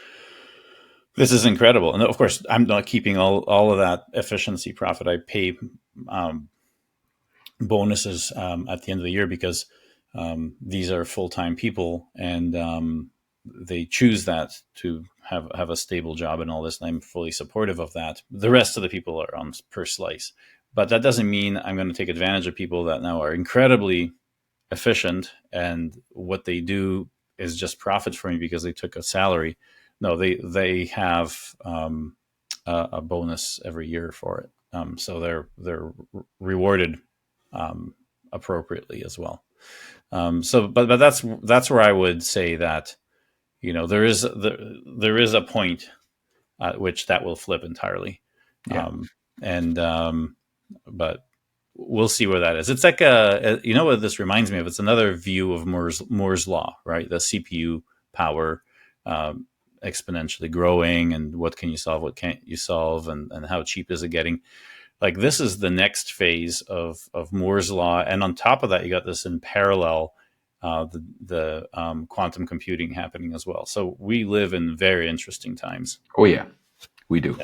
incredible. And of course, I'm not keeping all of that efficiency profit. I pay um, bonuses at the end of the year, because these are full-time people, and they choose that to have a stable job and all this, and I'm fully supportive of that. The rest of the people are on per slice, but that doesn't mean I'm going to take advantage of people that now are incredibly efficient, and what they do is just profit for me because they took a salary. No, they have a bonus every year for it, so they're rewarded um, appropriately as well. But that's where I would say that there is a point at which that will flip entirely. Yeah. And but we'll see where that is. It's like what this reminds me of. It's another view of Moore's law, right? The CPU power exponentially growing, and what can you solve, what can't you solve, and how cheap is it getting? Like, this is the next phase of Moore's law, and on top of that, you got this in parallel, the quantum computing happening as well. So we live in very interesting times. Oh yeah, we do.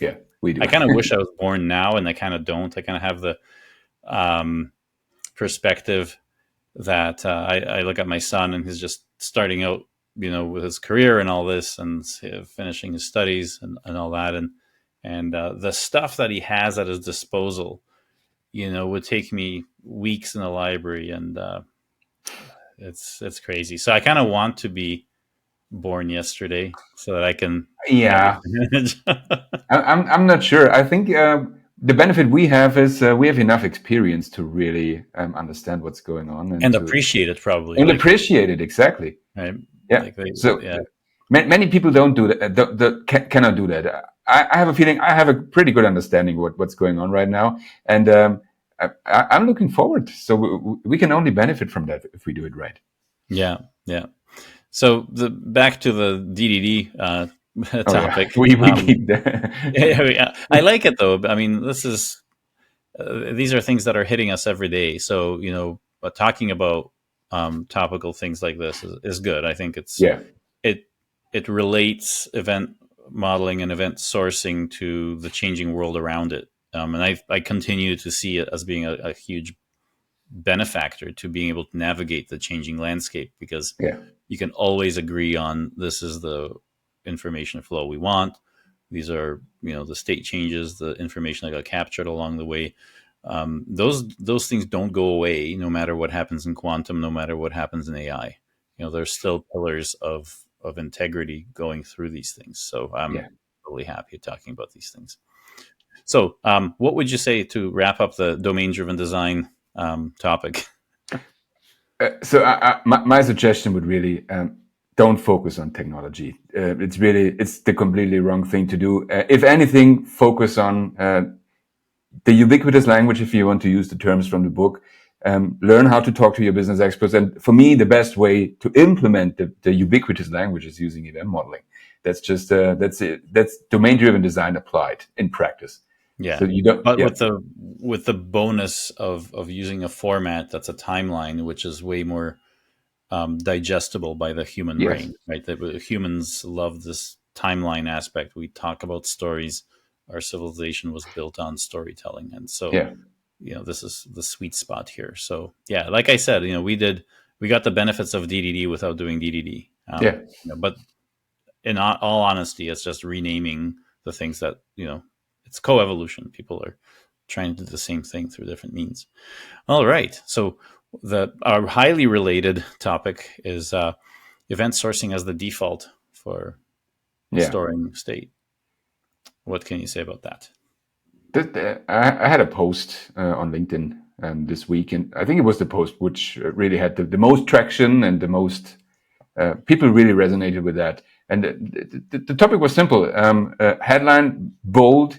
Yeah, we do. I kind of wish I was born now, and I kind of don't. I kind of have the perspective that I look at my son, and he's just starting out, with his career and all this, and finishing his studies and all that, and the stuff that he has at his disposal, would take me weeks in the library, and it's crazy. So I kind of want to be born yesterday so that I can. Yeah, I'm not sure. I think the benefit we have is we have enough experience to really understand what's going on and appreciate it, probably, and appreciate it, exactly. Right. Yeah. Many people don't do that. Cannot do that. I have a feeling I have a pretty good understanding what's going on right now, and I'm looking forward. So we can only benefit from that if we do it right. Yeah. So back to the DDD topic. We keep that. I like it, though. I mean, these are things that are hitting us every day. So but talking about topical things like this is good. I think it relates event modeling and event sourcing to the changing world around it, and I continue to see it as being a huge benefactor to being able to navigate the changing landscape, because you can always agree on, this is the information flow we want. These are the state changes, the information that got captured along the way. Those things don't go away no matter what happens in quantum, no matter what happens in AI. There's still pillars of integrity going through these things. So I'm really happy talking about these things. So what would you say to wrap up the domain-driven design topic? So my suggestion would really don't focus on technology. It's the completely wrong thing to do. If anything, focus on the ubiquitous language, if you want to use the terms from the book. Learn how to talk to your business experts. And for me, the best way to implement the ubiquitous language is using event modeling. That's just that's it. That's domain-driven design applied in practice. Yeah, so you don't. But with the bonus of using a format that's a timeline, which is way more digestible by the human brain, right? That humans love this timeline aspect. We talk about stories. Our civilization was built on storytelling, and so this is the sweet spot here. So like I said, we got the benefits of DDD without doing DDD. But in all honesty, it's just renaming the things that it's co-evolution. People are trying to do the same thing through different means. All right. So our highly related topic is event sourcing as the default for storing state. What can you say about that? I had a post on LinkedIn this week, and I think it was the post which really had the most traction and the most people really resonated with that. And the topic was simple. Headline, bold,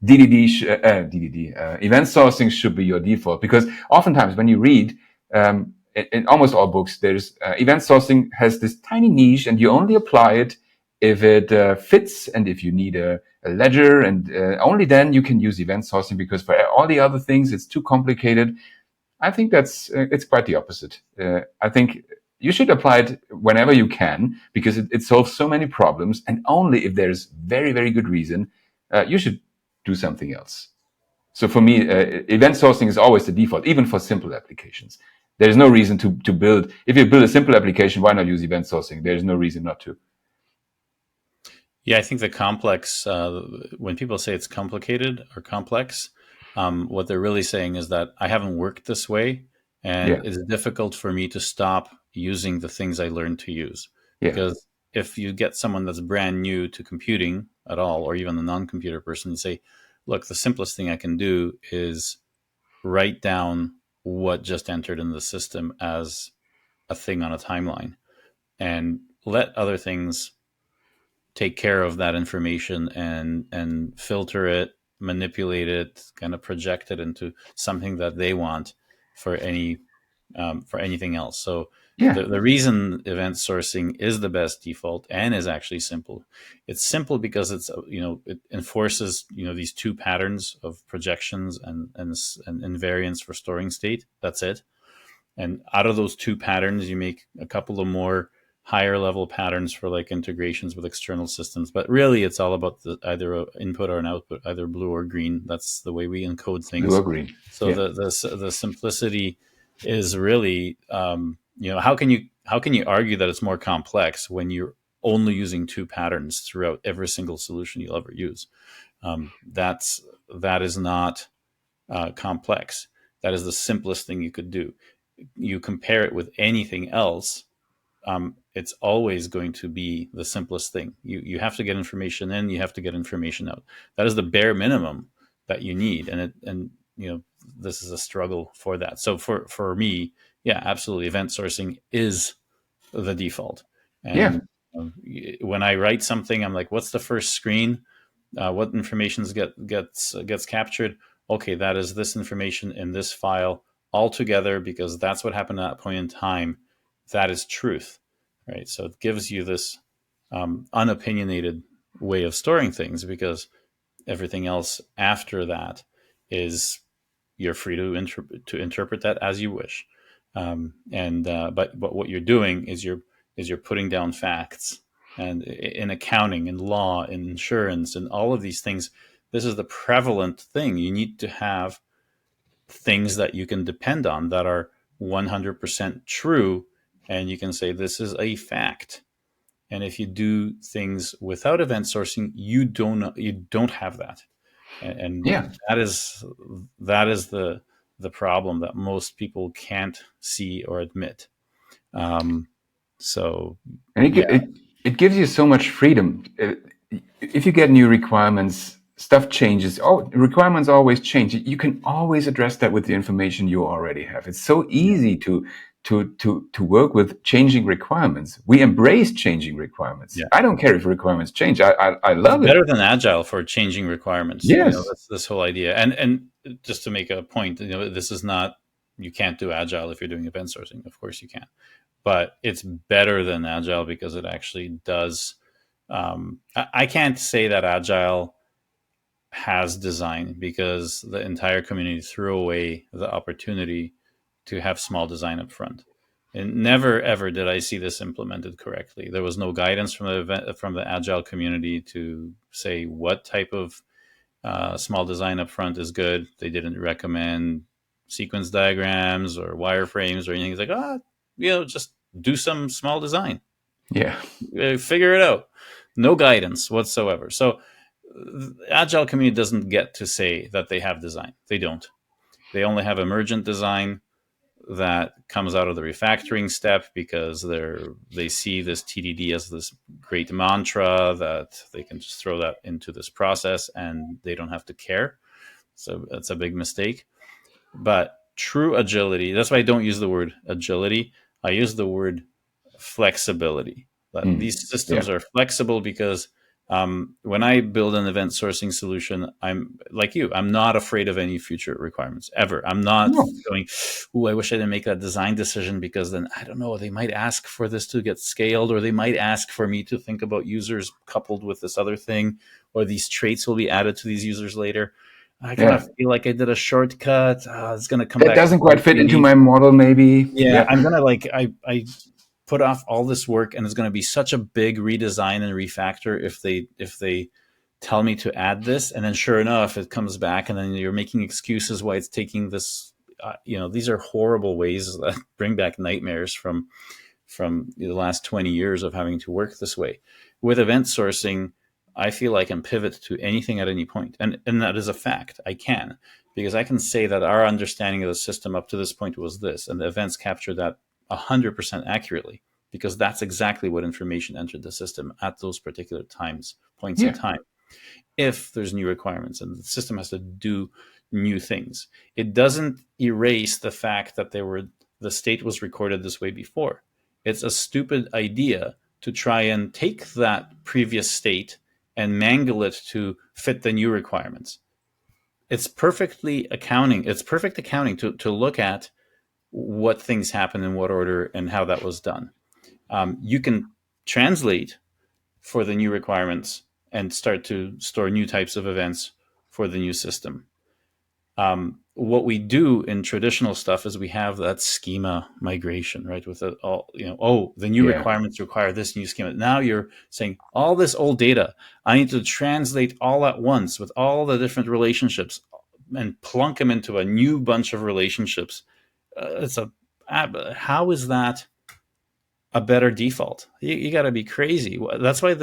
event sourcing should be your default, because oftentimes when you read in almost all books, there's event sourcing has this tiny niche, and you only apply it if it fits and if you need a ledger, and only then you can use event sourcing, because for all the other things it's too complicated. I think it's quite the opposite. I think you should apply it whenever you can, because it solves so many problems, and only if there's very, very good reason you should do something else. So for me, event sourcing is always the default, even for simple applications. There's no reason to build. If you build a simple application, why not use event sourcing? There's no reason not to. Yeah, I think the complex, when people say it's complicated or complex, what they're really saying is that I haven't worked this way, and it's difficult for me to stop using the things I learned to use. Because if you get someone that's brand new to computing at all, or even a non-computer person, and say, look, the simplest thing I can do is write down what just entered in the system as a thing on a timeline, and let other things take care of that information and filter it, manipulate it, kind of project it into something that they want for anything else. So Yeah. the reason event sourcing is the best default and is actually simple. It's simple because it enforces these two patterns of projections and invariance for storing state. That's it. And out of those two patterns, you make a couple of more higher level patterns for like integrations with external systems. But really, it's all about either an input or an output, either blue or green. That's the way we encode Blue things. or green. So Yeah. the simplicity is really, how can you argue that it's more complex when you're only using two patterns throughout every single solution you'll ever use? That is not complex. That is the simplest thing you could do. You compare it with anything else, it's always going to be the simplest thing. You have to get information in, you have to get information out. That is the bare minimum that you need, and this is a struggle for that. So for me, yeah, absolutely, event sourcing is the default. Yeah. And when I write something, I'm like, what's the first screen? What information gets captured? Okay, that is this information in this file all together, because that's what happened at that point in time. That is truth, right? So it gives you this unopinionated way of storing things, because everything else after that is, you're free to interpret that as you wish. But what you're doing is you're putting down facts. And in accounting and law and insurance and all of these things, this is the prevalent thing. You need to have things that you can depend on that are 100% true, and you can say this is a fact. And if you do things without event sourcing, you don't have that. And Yeah. that is the problem that most people can't see or admit. So And yeah, it gives you so much freedom. If you get new requirements, stuff changes. Oh, requirements always change. You can always address that with the information you already have. It's so easy to work with changing requirements. We embrace changing requirements. yeah, I don't care if requirements change. I it's love it. better than agile for changing requirements. Yes. That's this whole idea. And just to make a point, this is not, you can't do agile if you're doing event sourcing. Of course you can, but it's better than agile because it actually does. I can't say that agile has design, because the entire community threw away the opportunity to have small design up front. And never ever did I see this implemented correctly. There was no guidance from the agile community to say what type of small design up front is good. They didn't recommend sequence diagrams or wireframes or anything. It's like, just do some small design, Yeah. figure it out. No guidance whatsoever. So the agile community doesn't get to say that they have design. They don't. They only have emergent design that comes out of the refactoring step, because they see this TDD as this great mantra that they can just throw that into this process and they don't have to care. So that's a big mistake. But true agility, that's why I don't use the word agility. I use the word flexibility. That these systems Yeah. are flexible, because when I build an event sourcing solution, I'm like you. I'm not afraid of any future requirements ever. I'm not No. going, "Ooh, I wish I didn't make that design decision, because then I don't know. They might ask for this to get scaled, or they might ask for me to think about users coupled with this other thing, or these traits will be added to these users later. I kind Yeah. of feel like I did a shortcut. It's going to come That back to doesn't quite haunt fit into me. my model, maybe. Yeah, Yeah. I'm gonna I put off all this work, and it's going to be such a big redesign and refactor if they tell me to add this, and then sure enough it comes back, and then you're making excuses why it's taking this. These are horrible ways that bring back nightmares from the last 20 years of having to work this way. With event sourcing, I feel I can pivot to anything at any point. And that is a fact. I can, because I can say that our understanding of the system up to this point was this, and the events capture that 100% accurately, because that's exactly what information entered the system at those particular points in Yeah. time. If there's new requirements and the system has to do new things. It doesn't erase the fact that the state was recorded this way before. It's a stupid idea to try and take that previous state and mangle it to fit the new requirements. It's perfect accounting to look at what things happen in what order and how that was done. You can translate for the new requirements and start to store new types of events for the new system. What we do in traditional stuff is we have that schema migration, right? With the new requirements require this new schema. Now you're saying all this old data, I need to translate all at once with all the different relationships and plunk them into a new bunch of relationships. How is that a better default? You got to be crazy. That's why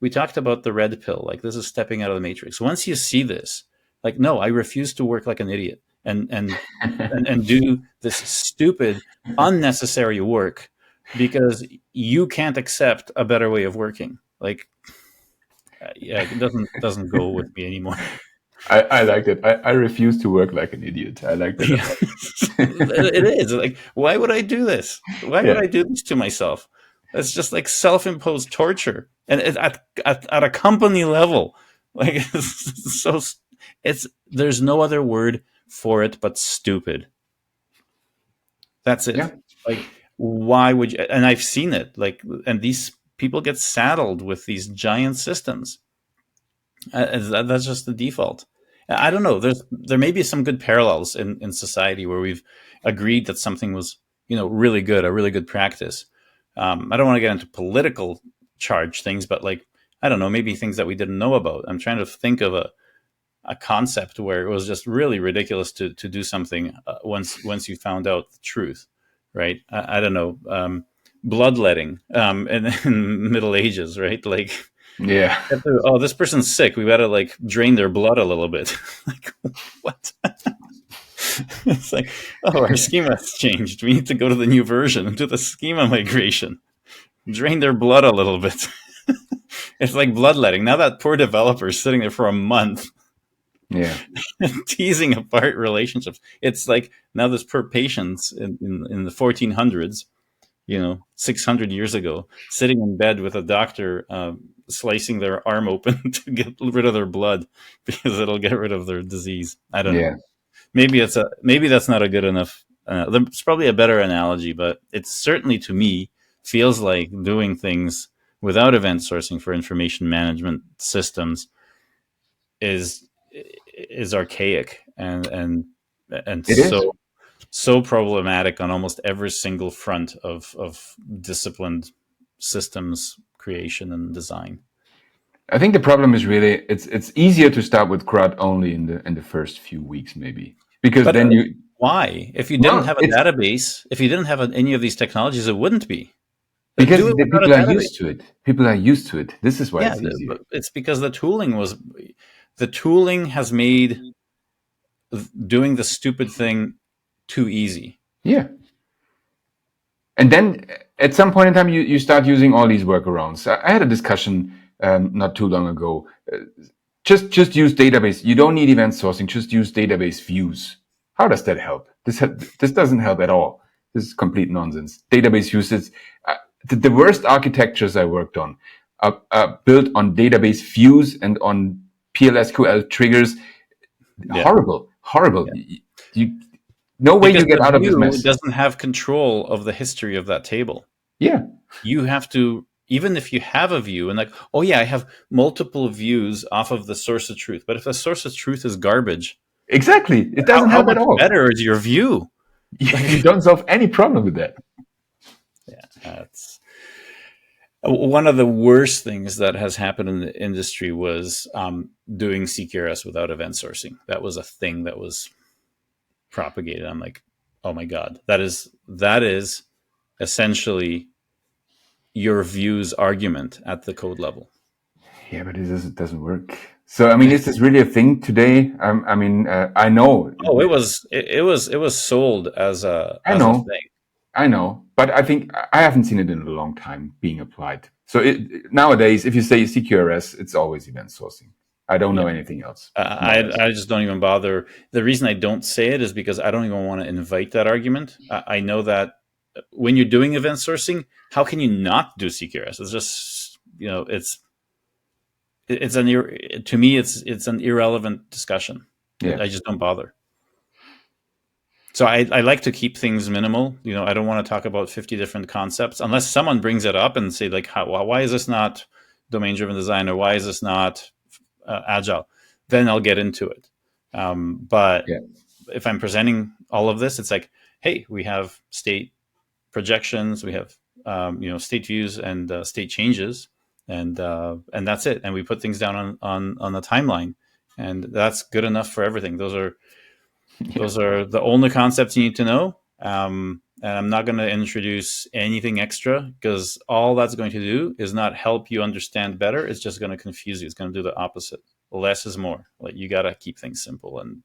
we talked about the red pill. Like, this is stepping out of the matrix. Once you see this, like, no, I refuse to work like an idiot and do this stupid, unnecessary work because you can't accept a better way of working. Like, it doesn't go with me anymore. I like that. I refuse to work like an idiot. I like that. Yeah. It is like, why would I do this? Why would I do this to myself? It's just like self-imposed torture, and at a company level, like there's no other word for it but stupid. That's it. Yeah. Like, why would you? And I've seen it. Like, and these people get saddled with these giant systems. That's just the default. I don't know. There may be some good parallels in society where we've agreed that something was, really good, a really good practice. I don't want to get into political charge things, but like, I don't know, maybe things that we didn't know about. I'm trying to think of a concept where it was just really ridiculous to do something once you found out the truth, right? I don't know, bloodletting in Middle Ages, right? Like, yeah. Oh, this person's sick. We got to like drain their blood a little bit. Like, what? It's like, oh, our schema's changed. We need to go to the new version and do the schema migration. Drain their blood a little bit. It's like bloodletting. Now that poor developer is sitting there for a month. Yeah. Teasing apart relationships. It's like now this poor patients in the 1400s, 600 years ago, sitting in bed with a doctor slicing their arm open to get rid of their blood because it'll get rid of their disease. I don't know. Maybe that's not a good enough. There's probably a better analogy, but it's certainly, to me, feels like doing things without event sourcing for information management systems is archaic and so problematic on almost every single front of disciplined systems creation and design. I think the problem is really it's easier to start with CRUD only in the first few weeks, maybe, because why? If you didn't have a database, if you didn't have any of these technologies, it wouldn't be. Because people are used to it. People are used to it. This is why it's easier. It's because the tooling has made doing the stupid thing too easy. Yeah. And then at some point in time, you start using all these workarounds. I had a discussion not too long ago. Just use database. You don't need event sourcing. Just use database views. How does that help? This doesn't help at all. This is complete nonsense. Database views is the worst architectures I worked on are built on database views and on PLSQL triggers. Yeah. Horrible. Yeah. No way you get out of this mess. It doesn't have control of the history of that table. Yeah. You have to, even if you have a view and like, oh yeah, I have multiple views off of the source of truth. But if the source of truth is garbage. Exactly. It doesn't help at all. Better is your view. You don't solve any problem with that. Yeah. That's one of the worst things that has happened in the industry was doing CQRS without event sourcing. That was a thing that was propagated. I'm like, oh my God, that is essentially your views argument at the code level. Yeah, but it doesn't work. So I mean, is this really a thing today? I know. Oh, it was sold as a thing. I know, but I think I haven't seen it in a long time being applied. So nowadays, if you say CQRS, it's always event sourcing. I don't know anything else. I just don't even bother. The reason I don't say it is because I don't even want to invite that argument. I know that when you're doing event sourcing, how can you not do CQRS? It's just, to me, it's an irrelevant discussion. I just don't bother. So I like to keep things minimal. I don't want to talk about 50 different concepts unless someone brings it up and say like, why is this not domain-driven design, or why is this not agile? Then I'll get into it. But if I'm presenting all of this, it's like, hey, we have state projections, we have state views and state changes, and that's it. And we put things down on the timeline, and that's good enough for everything. Those are the only concepts you need to know. And I'm not going to introduce anything extra, because all that's going to do is not help you understand better. It's just going to confuse you. It's going to do the opposite. Less is more. Like, you got to keep things simple, and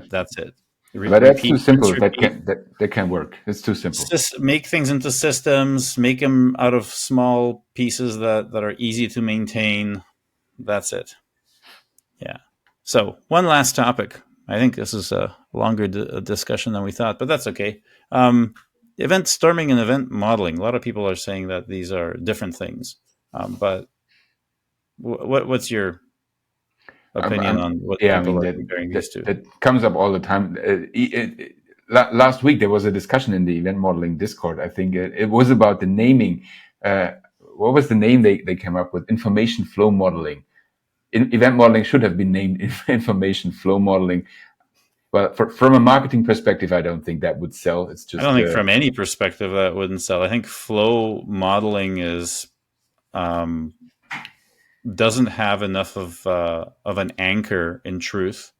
that's it. But that's too simple. That can work. It's too simple. Just make things into systems. Make them out of small pieces that are easy to maintain. That's it. Yeah. So one last topic. I think this is a longer discussion than we thought, but that's okay. Event storming and event modeling. A lot of people are saying that these are different things. But what's your opinion on what people are comparing these to? That comes up all the time. Last week, there was a discussion in the event modeling Discord. I think it was about the naming. What was the name they came up with? Information flow modeling. Event modeling should have been named information flow modeling. But from a marketing perspective, I don't think that would sell. It's just, I don't think from any perspective that wouldn't sell. I think flow modeling doesn't have enough of an anchor in truth,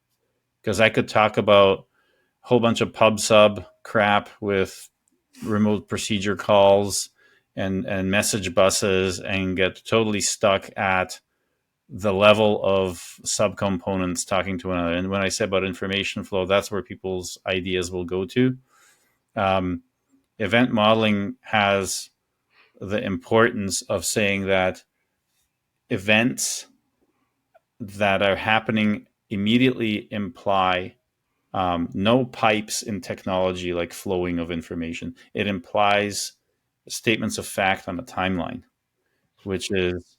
because I could talk about a whole bunch of pub sub crap with remote procedure calls and message buses and get totally stuck at the level of subcomponents talking to one another. And when I say about information flow, that's where people's ideas will go to. Event modeling has the importance of saying that events that are happening immediately imply no pipes in technology like flowing of information. It implies statements of fact on a timeline, which is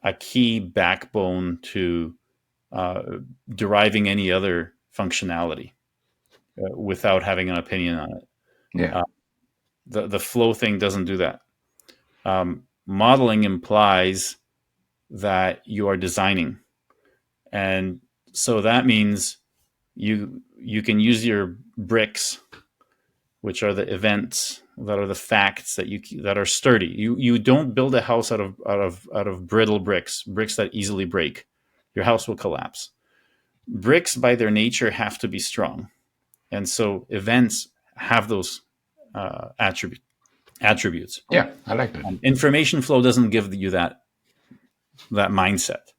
a key backbone to deriving any other functionality without having an opinion on it. Yeah. The flow thing doesn't do that. Modeling implies that you are designing, and so that means you can use your bricks, which are the events, that are the facts that are sturdy. You don't build a house out of brittle bricks that easily break. Your house will collapse. Bricks by their nature have to be strong, and so events have those attributes. Yeah, I like that. Information flow doesn't give you that mindset.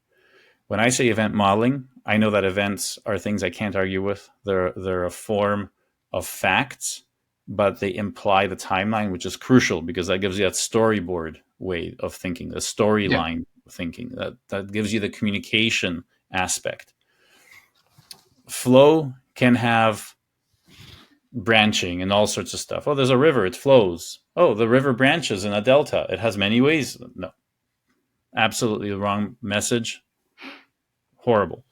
When I say event modeling, I know that events are things I can't argue with. They're a form of facts, but they imply the timeline, which is crucial, because that gives you that storyboard way of thinking, the storyline thinking. That gives you the communication aspect. Flow can have branching and all sorts of stuff. Oh, there's a river, it flows. Oh, the river branches in a delta. It has many ways. No. Absolutely the wrong message. Horrible.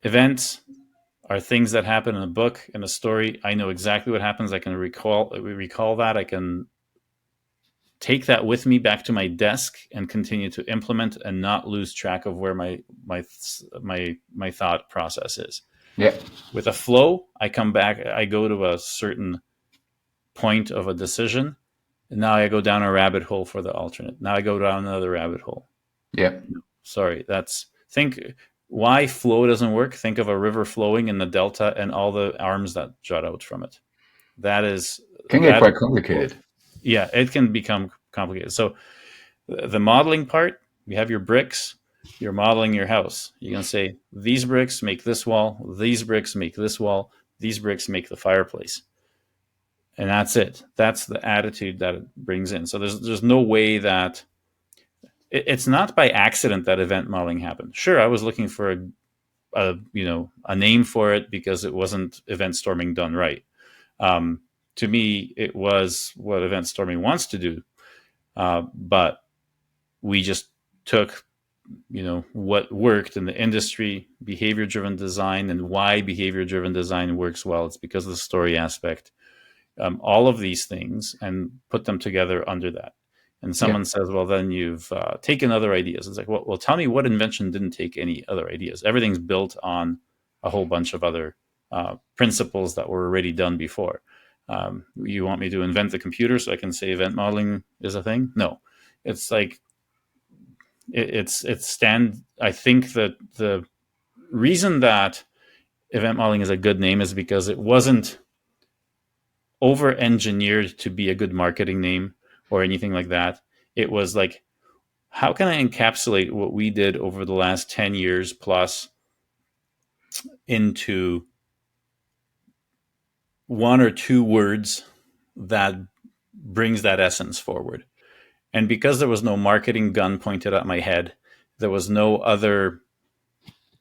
Events are things that happen in a book, in a story. I know exactly what happens. I can recall that. I can take that with me back to my desk and continue to implement and not lose track of where my thought process is. Yeah. With a flow, I come back, I go to a certain point of a decision, and now I go down a rabbit hole for the alternate. Now I go down another rabbit hole. Yeah. Sorry, think why flow doesn't work. Think of a river flowing in the delta and all the arms that jut out from it. Can get quite complicated. Yeah, it can become complicated. So the modeling part, you have your bricks, you're modeling your house. You can say, these bricks make this wall, these bricks make this wall, these bricks make the fireplace. And that's it. That's the attitude that it brings in. So there's no way that it's not by accident that event modeling happened. Sure, I was looking for a name for it because it wasn't event storming done right. Um, to me, it was what event storming wants to do, but we just took what worked in the industry, behavior driven design, and why behavior driven design works well. It's because of the story aspect, all of these things, and put them together under that. And Yeah. someone says, well, then you've taken other ideas. It's like, well, tell me what invention didn't take any other ideas. Everything's built on a whole bunch of other principles that were already done before. You want me to invent the computer so I can say event modeling is a thing? No, it's like it's stand. I think that the reason that event modeling is a good name is because it wasn't over engineered to be a good marketing name or anything like that. It was like, how can I encapsulate what we did over the last 10 years plus into one or two words that brings that essence forward? And because there was no marketing gun pointed at my head, there was no other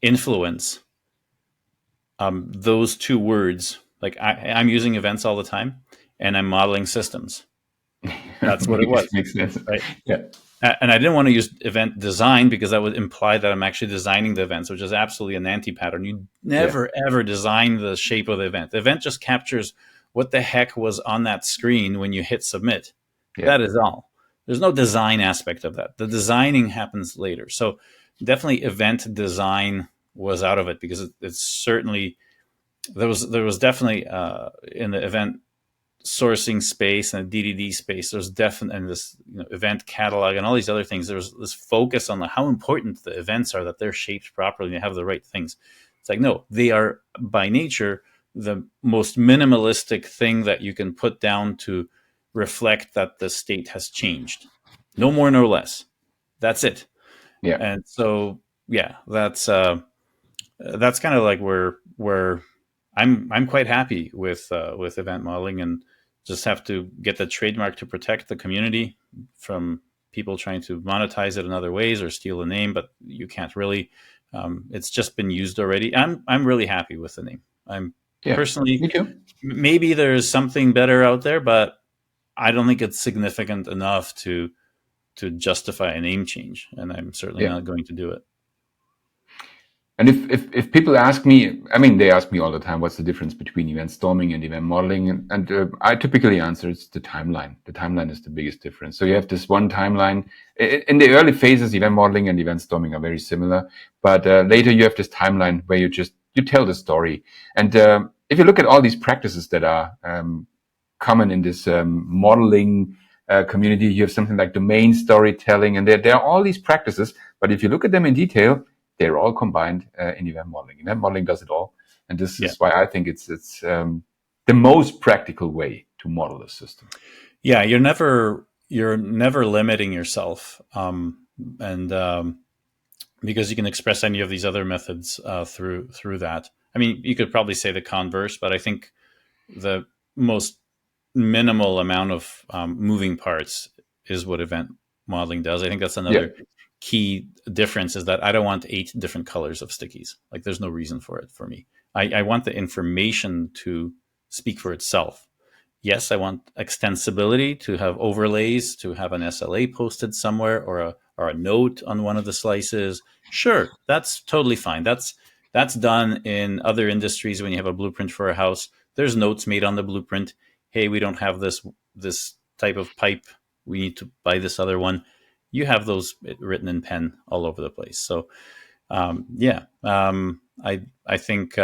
influence. Those two words, like I'm using events all the time and I'm modeling systems. That's what it was. Makes sense. Right. Yeah. And I didn't want to use event design because that would imply that I'm actually designing the events, which is absolutely an anti-pattern. You never, ever design the shape of the event. The event just captures what the heck was on that screen when you hit submit. Yeah. That is all. There's no design aspect of that. The designing happens later. So definitely event design was out of it because it's certainly, there was definitely in the event sourcing space and DDD space, there's definitely, and this event catalog and all these other things, there's this focus on how important the events are, that they're shaped properly and have the right things. It's like, no, they are by nature the most minimalistic thing that you can put down to reflect that the state has changed. No more, no less. That's it. Yeah. And so, yeah, that's kind of like where I'm quite happy with event modeling, and just have to get the trademark to protect the community from people trying to monetize it in other ways or steal the name. But you can't really. It's just been used already. I'm really happy with the name. I'm personally. Me too. Maybe there's something better out there, but I don't think it's significant enough to justify a name change, and I'm certainly not going to do it. And if people ask me, I mean, they ask me all the time, what's the difference between event storming and event modeling? And I typically answer, it's the timeline. The timeline is the biggest difference. So you have this one timeline. In the early phases, event modeling and event storming are very similar. But later you have this timeline where you tell the story. And if you look at all these practices that are common in this modeling community, you have something like domain storytelling. And there are all these practices. But if you look at them in detail, they're all combined in event modeling. Event modeling does it all, and this is why I think it's the most practical way to model a system. Yeah, you're never limiting yourself, and because you can express any of these other methods through that. I mean, you could probably say the converse, but I think the most minimal amount of moving parts is what event modeling does. I think that's another key difference, is that I don't want 8 different colors of stickies. Like, there's no reason for it for me. I want the information to speak for itself. Yes, I want extensibility, to have overlays, to have an SLA posted somewhere, or a note on one of the slices. Sure, that's totally fine. That's done in other industries. When you have a blueprint for a house, there's notes made on the blueprint. Hey, we don't have this type of pipe. We need to buy this other one. You have those written in pen all over the place. So, I think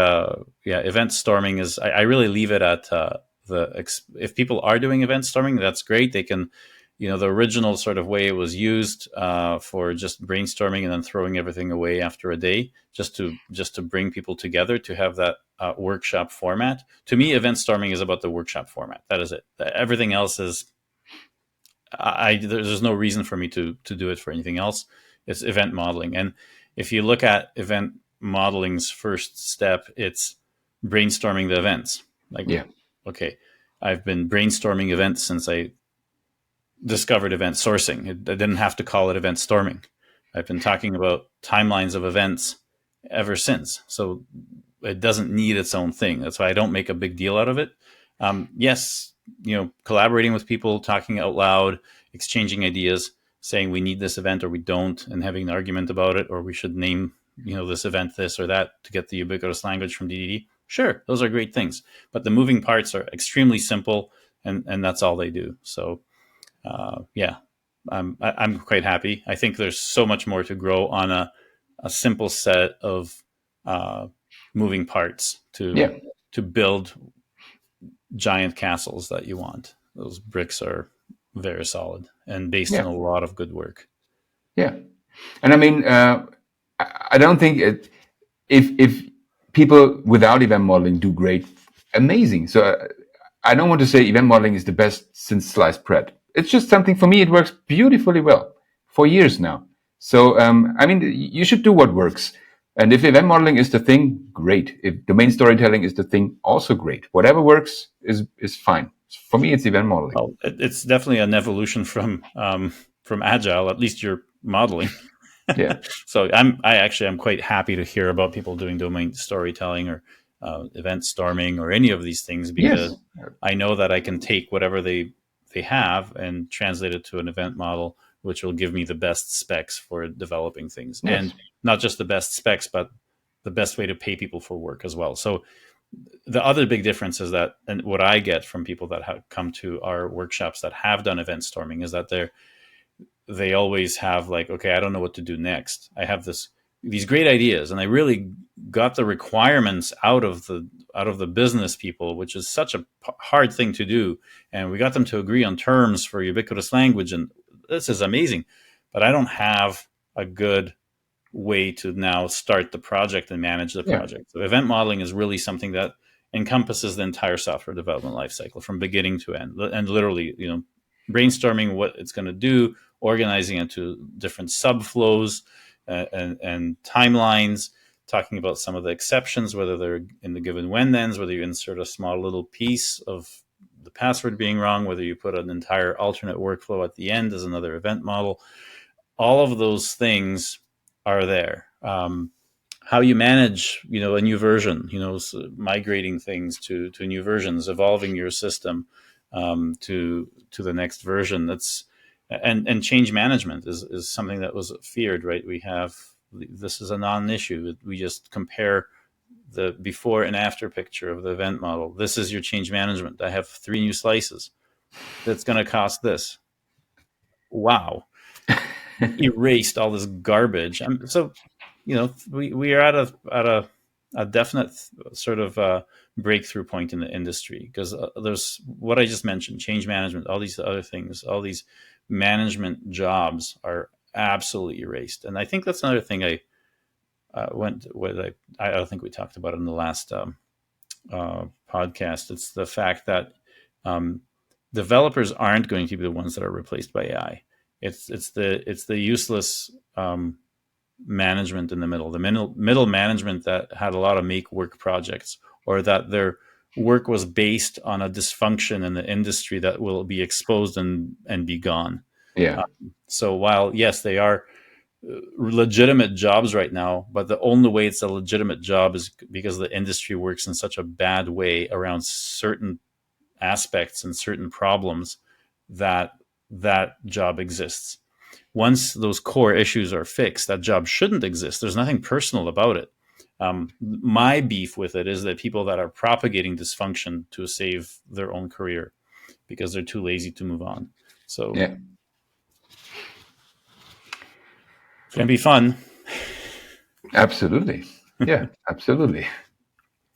event storming is. I really leave it at if people are doing event storming, that's great. They can, the original sort of way it was used for just brainstorming and then throwing everything away after a day, just to bring people together, to have that workshop format. To me, event storming is about the workshop format. That is it. Everything else is. There's no reason for me to do it for anything else. It's event modeling. And if you look at event modeling's first step, it's brainstorming the events. Okay, I've been brainstorming events since I discovered event sourcing. I didn't have to call it event storming. I've been talking about timelines of events ever since. So it doesn't need its own thing. That's why I don't make a big deal out of it. Yes, collaborating with people, talking out loud, exchanging ideas, saying we need this event or we don't, and having an argument about it, or we should name this event this or that to get the ubiquitous language from DDD. Sure, those are great things, but the moving parts are extremely simple, and that's all they do. So yeah, I'm quite happy. I think there's so much more to grow on a simple set of moving parts to build giant castles that you want. Those bricks are very solid and based on a lot of good work. Yeah, and I mean, I don't think if people without event modeling do great, amazing. So I don't want to say event modeling is the best since sliced bread. It's just something, for me, it works beautifully well for years now. So, I mean, you should do what works. And if event modeling is the thing, great. If domain storytelling is the thing, also great. Whatever works is fine. For me, it's event modeling. Well, it's definitely an evolution from Agile. At least you're modeling. Yeah. So I'm quite happy to hear about people doing domain storytelling or event storming or any of these things, because I know that I can take whatever they have and translate it to an event model, which will give me the best specs for developing things. And not just the best specs, but the best way to pay people for work as well. So the other big difference is that, and what I get from people that have come to our workshops that have done event storming, is that they always have like, okay, I don't know what to do next. I have these great ideas, and I really got the requirements out of the business people, which is such a hard thing to do. And we got them to agree on terms for ubiquitous language, and this is amazing. But I don't have a good way to now start the project and manage the project. So event modeling is really something that encompasses the entire software development lifecycle from beginning to end, and literally, brainstorming what it's going to do, organizing into different subflows and timelines, talking about some of the exceptions, whether they're in the given when-thens, whether you insert a small little piece of the password being wrong, whether you put an entire alternate workflow at the end as another event model. All of those things are there. How you manage, a new version, migrating things to new versions, evolving your system to the next version. And change management is something that was feared, right? This is a non-issue. We just compare the before and after picture of the event model. This is your change management. I have 3 new slices. That's going to cost this. Wow. Erased all this garbage. So, we are at a definite sort of breakthrough point in the industry, because there's what I just mentioned, change management, all these other things, all these management jobs are absolutely erased. And I think that's another thing I don't think we talked about it in the last podcast. It's the fact that developers aren't going to be the ones that are replaced by AI. It's the useless management in the middle, middle management that had a lot of make work projects, or that their work was based on a dysfunction in the industry that will be exposed and be gone. Yeah. So while, yes, they are legitimate jobs right now, but the only way it's a legitimate job is because the industry works in such a bad way around certain aspects and certain problems that job exists. Once those core issues are fixed, that job shouldn't exist. There's nothing personal about it. My beef with it is that people that are propagating dysfunction to save their own career because they're too lazy to move on. So it's going to be fun. Absolutely. Yeah, absolutely.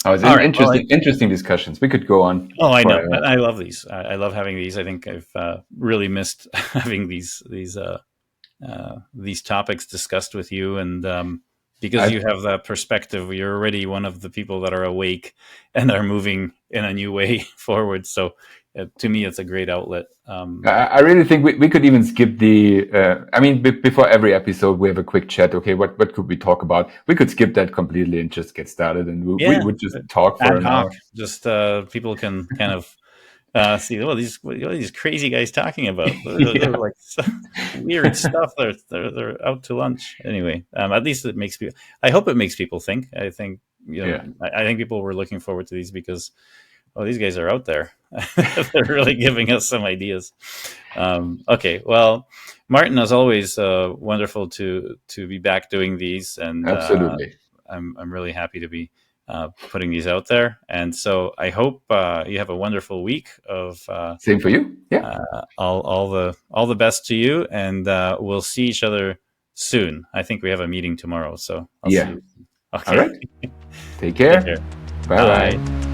It's interesting discussions. We could go on. Oh, I know. I love these. I love having these. I think I've really missed having these topics discussed with you, and because you have that perspective, you're already one of the people that are awake and are moving in a new way forward. So to me, it's a great outlet. I really think we could even skip before every episode, we have a quick chat. Okay, what could we talk about? We could skip that completely and just get started, and we would just talk for an hour. Just people can kind of See, what are these crazy guys talking about? They're Yeah, like weird stuff. They're out to lunch anyway. At least it makes people. I hope it makes people think. I think yeah, I think people were looking forward to these because these guys are out there. They're really giving us some ideas. Okay, well, Martin, as always, wonderful to be back doing these, and absolutely. I'm really happy to be putting these out there. And so I hope you have a wonderful week of Same for you. Yeah, all the best to you, and we'll see each other soon. I think we have a meeting tomorrow, so I'll see yeah. you. All Okay, right. Take take care. care. Bye Bye. bye.